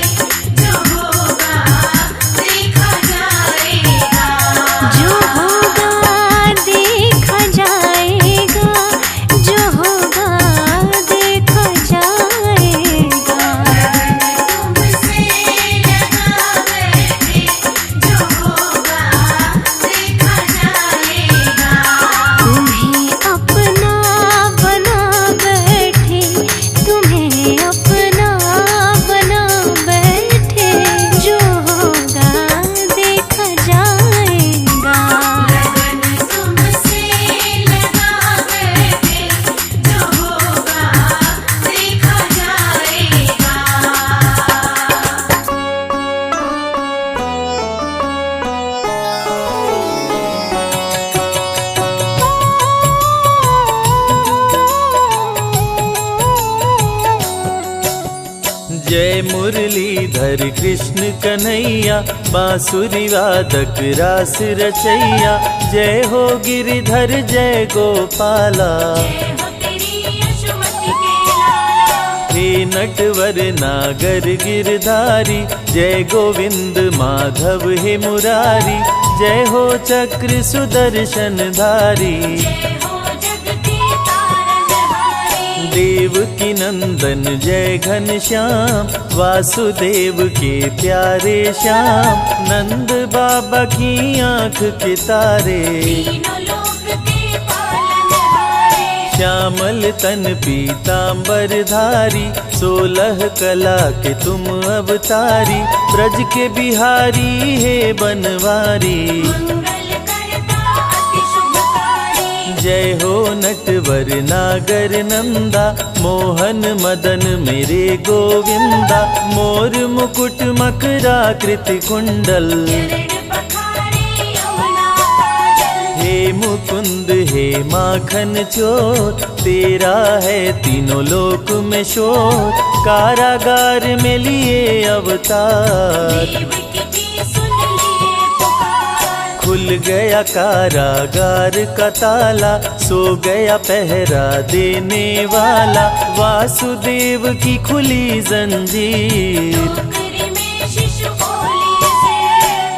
गिरिधर कृष्ण कन्हैया, बांसुरी वादक रास रचैया। जय हो गिरिधर जय गोपाला, जय हो तेरी यशोमति के लाला। हे नटवर नागर गिरधारी, जय गोविंद माधव हे मुरारी। जय हो चक्र सुदर्शन धारी, जय हो जग के तारनहारी। देवकी नंदन जय घनश्याम, वासुदेव के प्यारे श्याम। नंद बाबा की आँख के तारे, तीनों लोक के पालनहारे। श्यामल तन पीतांबर धारी, 16 कला के तुम अवतारी। ब्रज के बिहारी हे बनवारी, मंगल करता अति शुभकारी। जय हो नटवर नागर नंदा, मोहन मदन मेरे गोविंदा। मोर मुकुट मकराकृति कुंडल, चरण पखारे यमुना काजल। हे मुकुंद हे माखन चोर, तेरा है तीनों लोक में शोर। कारागार में लिए अवतार, देवकी की सुन लिए पुकार। खुल गया कारागार का ताला, सो गया पहरा देने वाला। वासुदेव की खुली जंजीर, टोकरी में शिशु बोली से।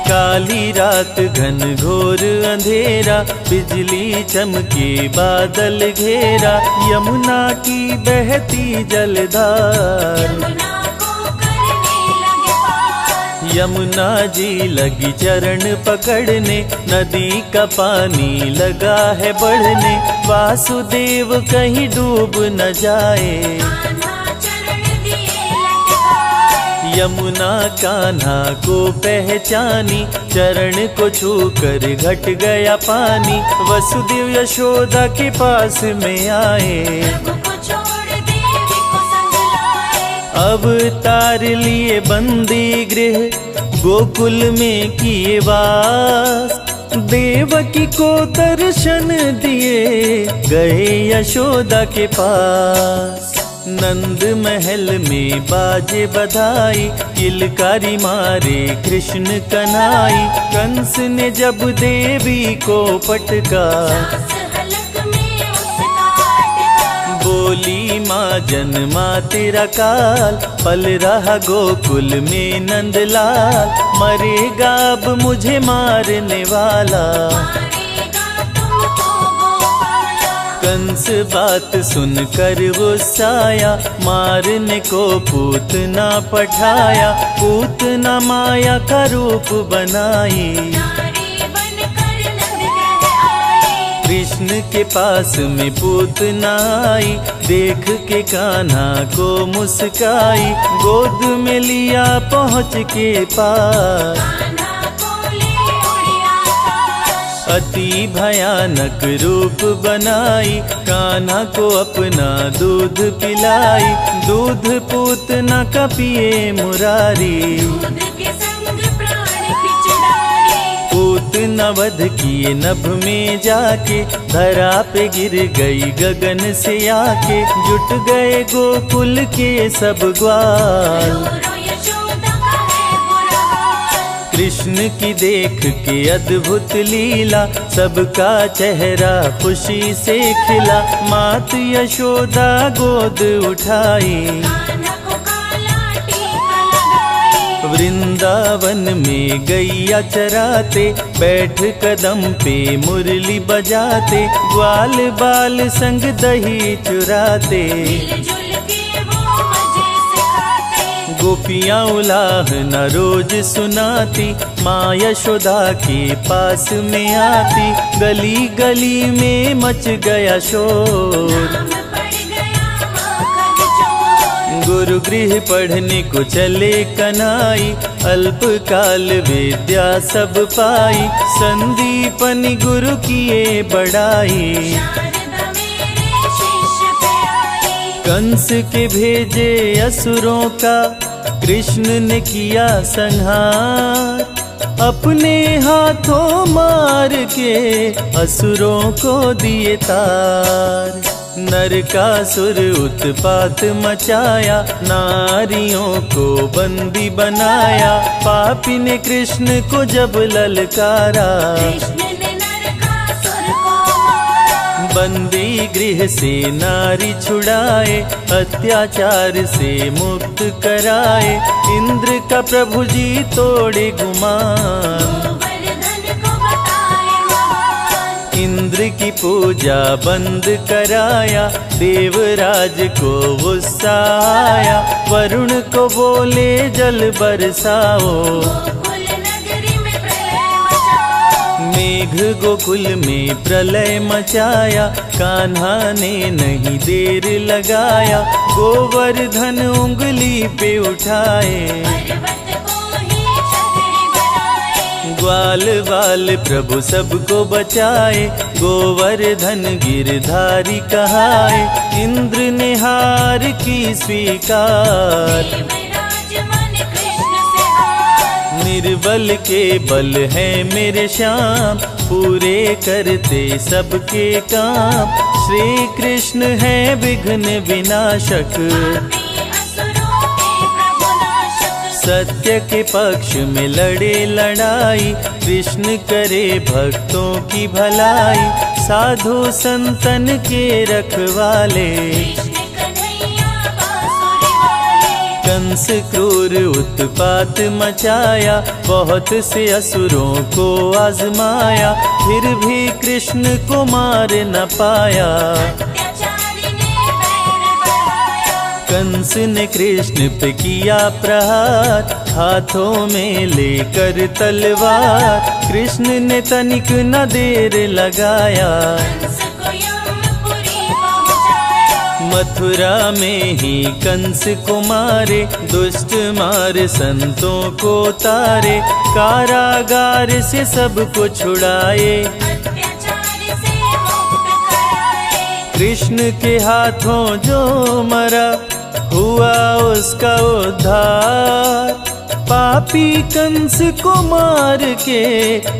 काली रात घन घोर अंधेरा, बिजली चमके बादल घेरा। यमुना की बहती जलधार, यमुना को करने लगे पार। यमुना जी लगी चरण पकड़ने, नदी का पानी लगा है बढ़ने। वासुदेव कहीं डूब न जाए, कान्हा चरण दिए लटकाए। यमुना कान्हा को पहचानी, चरण को छूकर घट गया पानी। वसुदेव यशोदा के पास में आए, प्रभु को छोड़ देवी को संग लाए। अब तार लिए बंदी गृह, गोकुल में किए वास। देवकी को दर्शन दिए, गए यशोदा के पास। नंद महल में बाजे बधाई, किलकारी मारे कृष्ण कन्हाई। कंस ने जब देवी को पटका, सास हलक में उसका अटका। बोली माँ जन्मा तेरा काल, पल रहा गोकुल में नंदलाल। मरेगा अब मुझे मारने वाला, मारेगा तुमको गोपाला। कंस बात सुनकर गुस्साया, मारने को पूतना पठाया। पूतना माया का रूप बनाई, नारी बनकर नंद ग्रह आई। कृष्ण के पास में पूतना आई। देख के कान्हा को मुस्काई, गोद में लिया पहुँच के पास। कान्हा को ले उड़े आकाश। अति भयानक रूप बनाई, कान्हा को अपना दूध पिलाई। दूध पूतना का पिए मुरारी, दूध के संग प्राण खिचड़ाई। पूतना वध किए नभ में जाके, धरा पे गिर गई गगन से आके। जुट गए गोकुल के सब ग्वाल, रो रो यशोदा का है बुरा हाल। कृष्ण की देख के अद्भुत लीला, सबका चेहरा खुशी से खिला। मात यशोदा गोद उठाई, कान्हा को काला टीका लगाई। वृंदावन में गैया चराते, बैठ कदम पे मुरली बजाते। ग्वाल बाल संग दही चुराते, मिलजुल के वो मजे से खाते। गोपियाँ उलाहना रोज सुनाती, माँ यशोदा के पास में आती। गली गली में मच गया शोर, नाम पड़ गया माखन चोर। गुरु गृह पढ़ने को चले कन्हाई। अल्पकाल विद्या सब पाई, संदीपनि गुरु किए बड़ाई। शारदा मेरे शिष्य पे आई। कंस के भेजे असुरों का, कृष्ण ने किया संहार। अपने हाथों मार के असुरों को दिए तार। नरकासुर उत्पात मचाया, नारियों को बंदी बनाया। पापी ने कृष्ण को जब ललकारा, कृष्ण ने नरकासुर को मारा। बंदी गृह से नारी छुड़ाए, अत्याचार से मुक्त कराए। इंद्र का प्रभु जी तोड़े गुमान, गोवर्धन को बताए महान। इंद्र की पूजा बंद कराया। देवराज को गुस्सा आया, वरुण को बोले जल बरसाओ। गोकुल नगरी में प्रलय मचाओ। मेघ गोकुल में प्रलय मचाया, कान्हा ने नहीं देर लगाया। गोवर्धन उंगली पे उठाए, पर्वत को ही छतरी बनाए। ग्वाल वाल प्रभु सबको बचाए। गोवर्धन गिरधारी कहाए, इंद्र ने हार की स्वीकार। देवराज मन कृष्ण से हार। निर्बल के बल है मेरे श्याम, पूरे करते सबके काम। श्री कृष्ण है विघ्न विनाशक, पापी असुरों के प्रभु नाशक। सत्य के पक्ष में लड़े लड़ाई। कृष्ण करे भक्तों की भलाई, साधु संतन के रखवाले। कृष्ण कन्हैया बांसुरी वाले। कंस क्रूर उत्पात मचाया, बहुत से असुरों को आजमाया। फिर भी कृष्ण को मार न पाया, अत्याचारी ने बैर बढ़ाया। कंस ने कृष्ण पे किया प्रहार, हाथों में लेकर तलवार। कृष्ण ने तनिक न देर लगाया, कंस को यमपुरी पहुंचाया। मथुरा में ही कंस को मारे। दुष्ट मार संतों को तारे, कारागार से सबको छुड़ाए। अत्याचार से मुक्त कराए। कृष्ण के हाथों जो मरा, हुआ उसका उद्धार। पापी कंस को मार के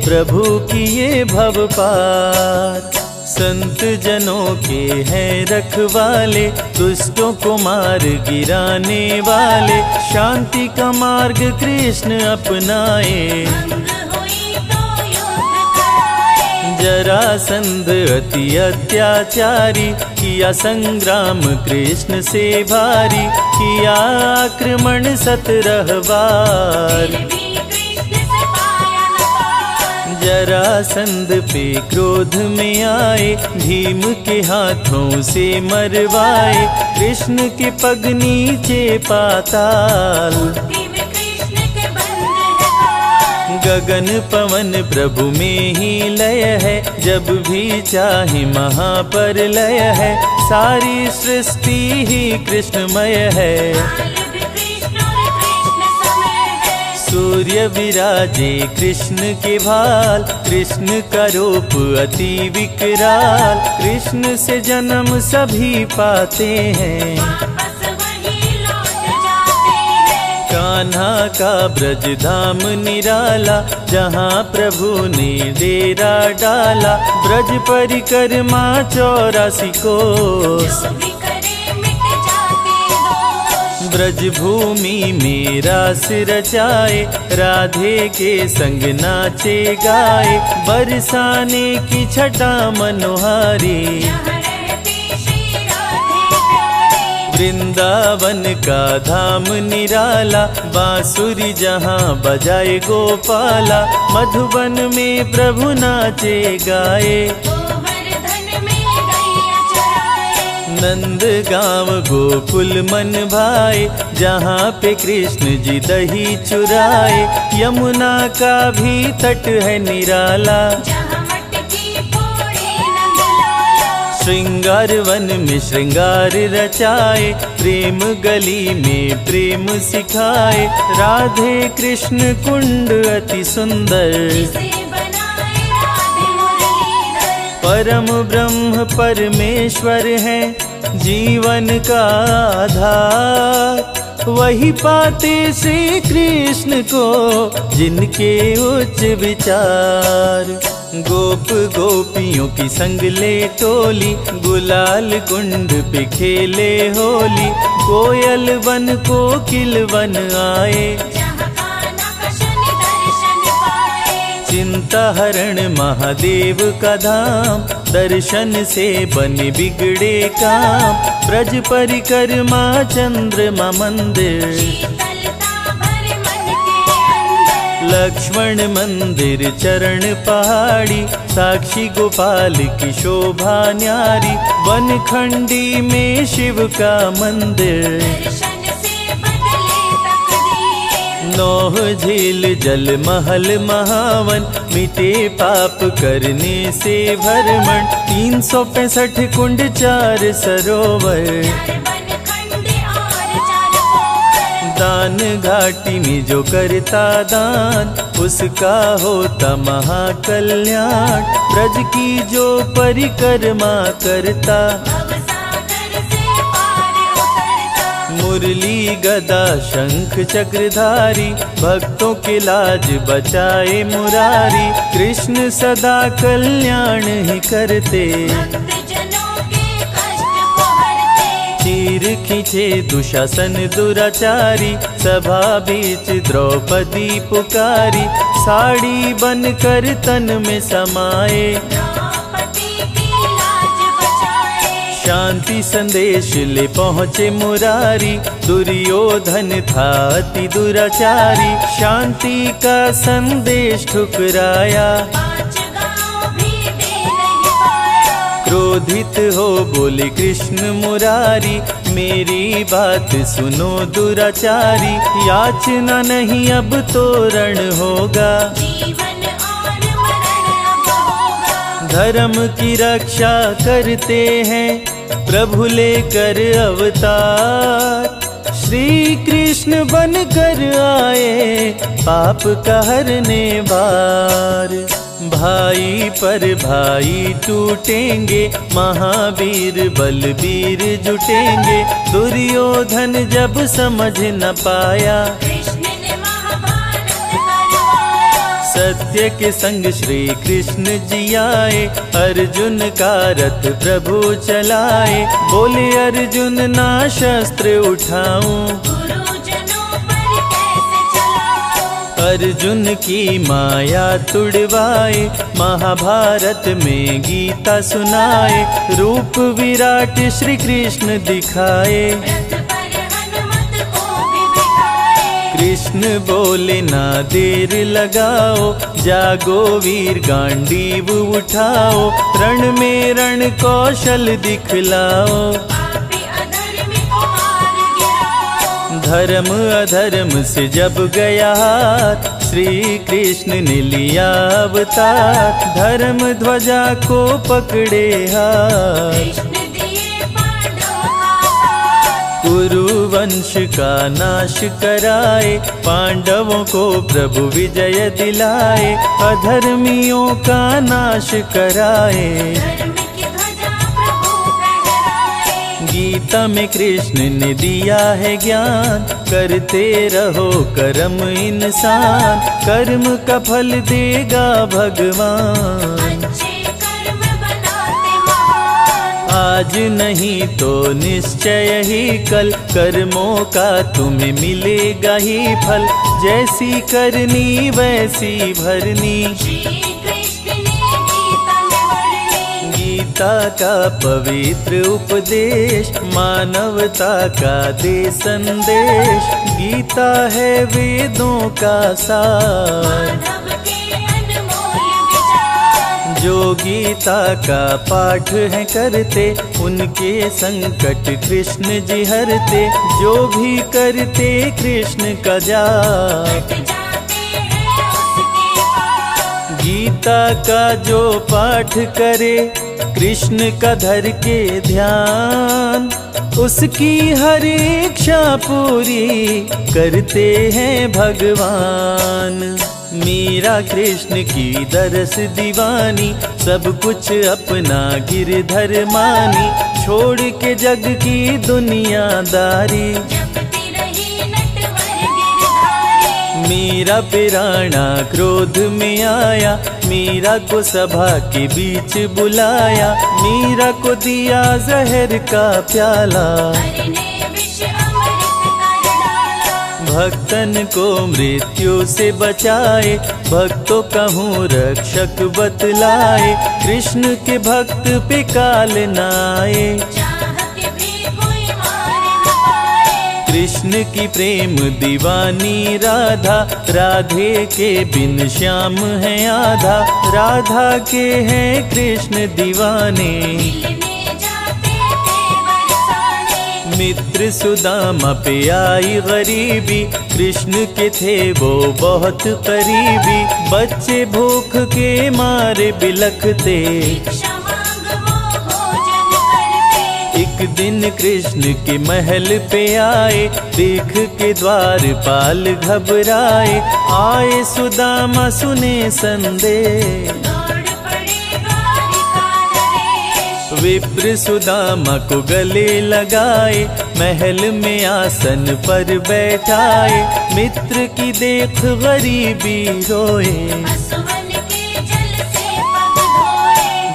प्रभु किए भव पार। संत जनों के हैं रखवाले, दुष्टों को मार गिराने वाले। शांति का मार्ग कृष्ण अपनाए, भंग हुई तो युद्ध कराए। जरासंध अति अत्याचारी, किया संग्राम कृष्ण से भारी। किया आक्रमण 17 बार, फिर भी कृष्ण से पाया न पार। जरासंध पे क्रोध में आए, भीम के हाथों से मरवाए। कृष्ण के पग नीचे पाताल, मुट्ठी में कृष्ण के बंद है काल। गगन पवन प्रभु में ही लय है। जब भी चाहे महाप्रलय है, सारी सृष्टि ही कृष्णमय है। काल भी कृष्ण और कृष्ण समय है। सूर्य विराजे कृष्ण के भाल, कृष्ण का रूप अति विकराल। कृष्ण से जन्म सभी पाते हैं, वापस वही लौट जाते हैं। कान्हा का ब्रज धाम निराला, जहाँ प्रभु ने डेरा डाला। ब्रज परिक्रमा 84 कोस, जो भी करे मिट जाते दोष। ब्रज भूमि में रास रचाए। राधे के संग नाचे गाए, बरसाने की छटा मनोहारी। यहाँ रहती श्री राधे प्यारी। वृंदावन का धाम निराला, बांसुरी जहाँ बजाए गोपाला। मधुबन में प्रभु नाचे गाए, गोवर्धन में गैया चराए। नंद गाँव गोकुल मन भाए। जहाँ पे कृष्ण जी दही चुराए, यमुना का भी तट है निराला। जहाँ मटकी फोड़े नंदलाला। श्रृंगार वन में श्रृंगार रचाए, प्रेम गली में प्रेम सिखाए। राधे कृष्ण कुंड अति सुंदर, जिसे बनाए राधे मुरलीधर। परम ब्रह्म परमेश्वर है जीवन का आधार। वही पाते श्री कृष्ण को जिनके उच्च विचार। गोप गोपियों की संग ले टोली, गुलाल कुंड पे खेले होली। कोयल वन कोकिल वन आए, जहाँ कान्हा कृष्ण दर्शन पाए। चिंता हरण महादेव का धाम, दर्शन से बने बिगड़े काम। ब्रज परिक्रमा चंद्रमा मंदिर, शीतलता भरे मन के अंदर। लक्ष्मण मंदिर चरण पहाड़ी, साक्षी गोपाल की शोभा न्यारी। वनखंडी में शिव का मंदिर, दर्शन से बदले तकदीर। नौह झील जल महल महावन, मिटे पाप करने से भरमण। 365 कुंड 4 सरोवर, वनखंड और 4 पोखर। दान घाटी में जो करता दान, उसका होता महाकल्याण। ब्रज की जो परिक्रमा करता, भवसागर से पार उतरता। मुरली गदा शंख चक्रधारी, भक्तों के लाज बचाए मुरारी। कृष्ण सदा कल्याण ही करते, भक्तजनों के कष्ट को हरते। चीर खींचे दुशासन दुराचारी, सभा बीच द्रौपदी पुकारी। साड़ी बनकर तन में समाए, द्रौपदी की लाज बचाए। शांति संदेश ले पहुँचे मुरारी। दुर्योधन था अति दुराचारी, शांति का संदेश ठुकराया। 5 गाँव भी दे नहीं पाया। क्रोधित हो बोले कृष्ण मुरारी, मेरी बात सुनो दुराचारी। याचना नहीं अब तो रण होगा, जीवन और मरण अब होगा। धर्म की रक्षा करते हैं प्रभु लेकर अवतार। श्री कृष्ण बनकर आए, पाप का हरने वार। भाई पर भाई टूटेंगे, महावीर बलबीर जुटेंगे। दुर्योधन जब समझ न पाया, कृष्ण ने महाभारत करवाया। सत्य के संग श्री कृष्ण जी आए। अर्जुन का रथ प्रभु चलाए, बोले अर्जुन ना शस्त्र उठाऊं। गुरुजनों पर कैसे चलाऊं। अर्जुन की माया तुड़वाए, महाभारत में गीता सुनाए। रूप विराट श्री कृष्ण दिखाए, रथ पर हनुमत को भी बिठाए। कृष्ण बोले ना देर लगाओ, जागो वीर गांडीव उठाओ। रण में रण कौशल दिखलाओ, पापी अधर्मी को मार गिराओ। धर्म अधर्म से जब गया हाथ, श्री कृष्ण ने लिया अवतार। धर्म ध्वजा को पकड़े हाथ, कृष्ण दिए पांडवों का साथ। कुरु वंश का नाश कराए, पांडवों को प्रभु विजय दिलाए। अधर्मियों का नाश कराए, धर्म की ध्वजा प्रभु फहराए। गीता में कृष्ण ने दिया है ज्ञान। करते रहो कर्म इंसान, कर्म का फल देगा भगवान। अच्छे कर्म बनाते महान। आज नहीं तो निश्चय ही कल, कर्मों का तुम्हें मिलेगा ही फल। जैसी करनी वैसी भरनी, श्री कृष्ण ने गीता में वर्णी। गीता का पवित्र उपदेश, मानवता का दे संदेश। गीता है वेदों का सार, माधव के अनमोल विचार। जो गीता का पाठ है करते, उनके संकट कृष्ण जी हरते। जो भी करते कृष्ण का जाप, कट जाते हैं उसके पाप। गीता का जो पाठ करे, कृष्ण का धर के ध्यान। उसकी हर इच्छा पूरी करते हैं भगवान। मीरा कृष्ण की दरस दीवानी, सब कुछ अपना गिरधर मानी। छोड़ के जग की दुनियादारी, जपती रही नटवर गिरधारी। मीरा पे राणा क्रोध में आया, मीरा को सभा के बीच बुलाया, मीरा को दिया जहर का प्याला, भक्तन को मृत्यु से बचाए, भक्तों का हूँ रक्षक बतलाए, कृष्ण के भक्त पे काल नाए, कृष्ण की प्रेम दीवानी राधा, राधे के बिन श्याम है आधा, राधा के हैं कृष्ण दीवाने, मित्र सुदामा पे आई गरीबी, कृष्ण के थे वो बहुत करीबी, बच्चे भूख के मारे बिलखते, एक दिन कृष्ण के महल पे आए, देख के द्वारपाल घबराए, आए सुदामा सुने संदेश, विप्र सुदामा को गले लगाए, महल में आसन पर बैठाए, मित्र की देख गरीबी रोए,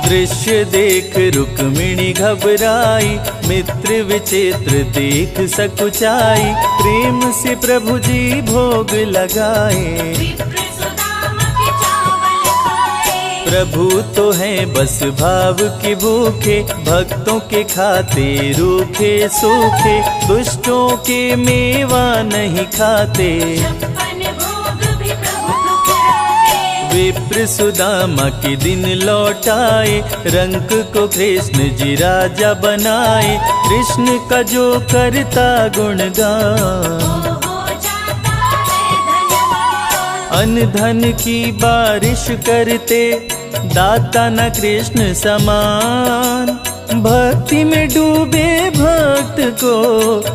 दृश्य देख रुक्मिणी घबराई, मित्र विचित्र देख सकुचाई, प्रेम से प्रभु जी भोग लगाए, प्रभु तो हैं बस भाव के भूखे, भक्तों के खाते रूखे सूखे, दुष्टों के मेवा नहीं खाते, विप्र सुदामा के दिन लौटाए, रंक को कृष्ण जी राजा बनाए, कृष्ण का जो करता गुणगान, अन्न धन की बारिश करते, दाता न कृष्ण समान, भक्ति में डूबे भक्त को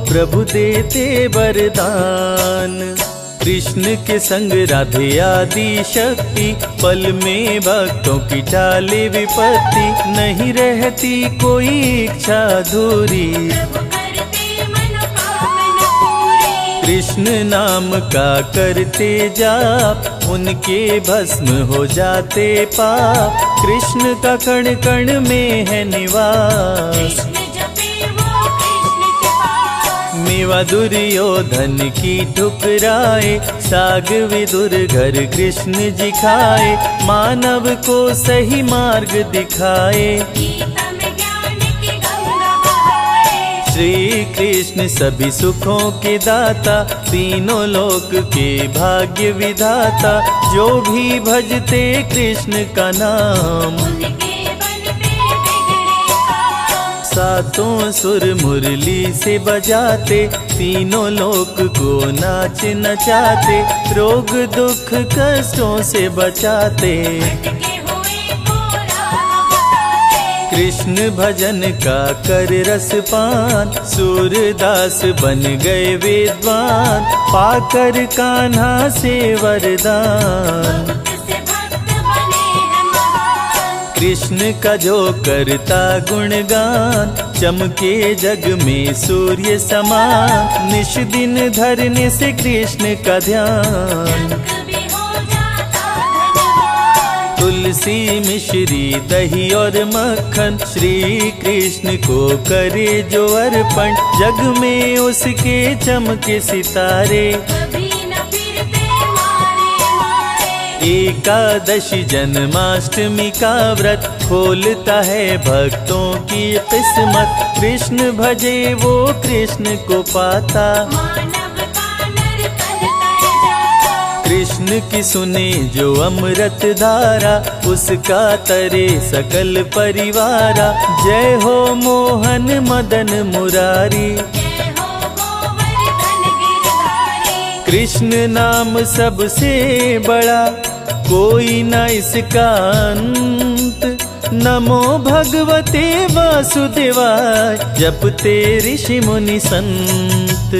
प्रभु देते वरदान, कृष्ण के संग राधे आदि शक्ति, पल में भक्तों की टाले विपत्ति, नहीं रहती कोई इच्छा अधूरी, कृष्ण नाम का करते जाप, उनके भस्म हो जाते पाप, कृष्ण का कण कण में है निवास, मेवा दुर्योधन की ठुकराए, साग विदुर घर कृष्ण जी खाए, मानव को सही मार्ग दिखाए, श्री कृष्ण सभी सुखों के दाता, तीनों लोक के भाग्य विधाता, जो भी भजते कृष्ण का नाम, सातों सुर मुरली से बजाते, तीनों लोक को नाच नचाते, रोग दुख कष्टों से बचाते, कृष्ण भजन का कर रस पान, सूरदास बन गए विद्वान, पाकर कान्हा से वरदान, कृष्ण का जो करता गुणगान, चमके जग में सूर्य समान, निश दिन धरने से कृष्ण का ध्यान, तुलसी मिश्री दही और मक्खन, श्री कृष्ण को करे जो अर्पण, जग में उसके चमके सितारे, एकादशी जन्माष्टमी का व्रत, खोलता है भक्तों की किस्मत, कृष्ण भजे वो कृष्ण को पाता, कृष्ण की सुने जो अमृत धारा, उसका तरे सकल परिवारा, जय हो मोहन मदन मुरारी, कृष्ण नाम सबसे बड़ा, कोई न इसका अंत, नमो भगवते वासुदेवाय, जपते ऋषि मुनि संत।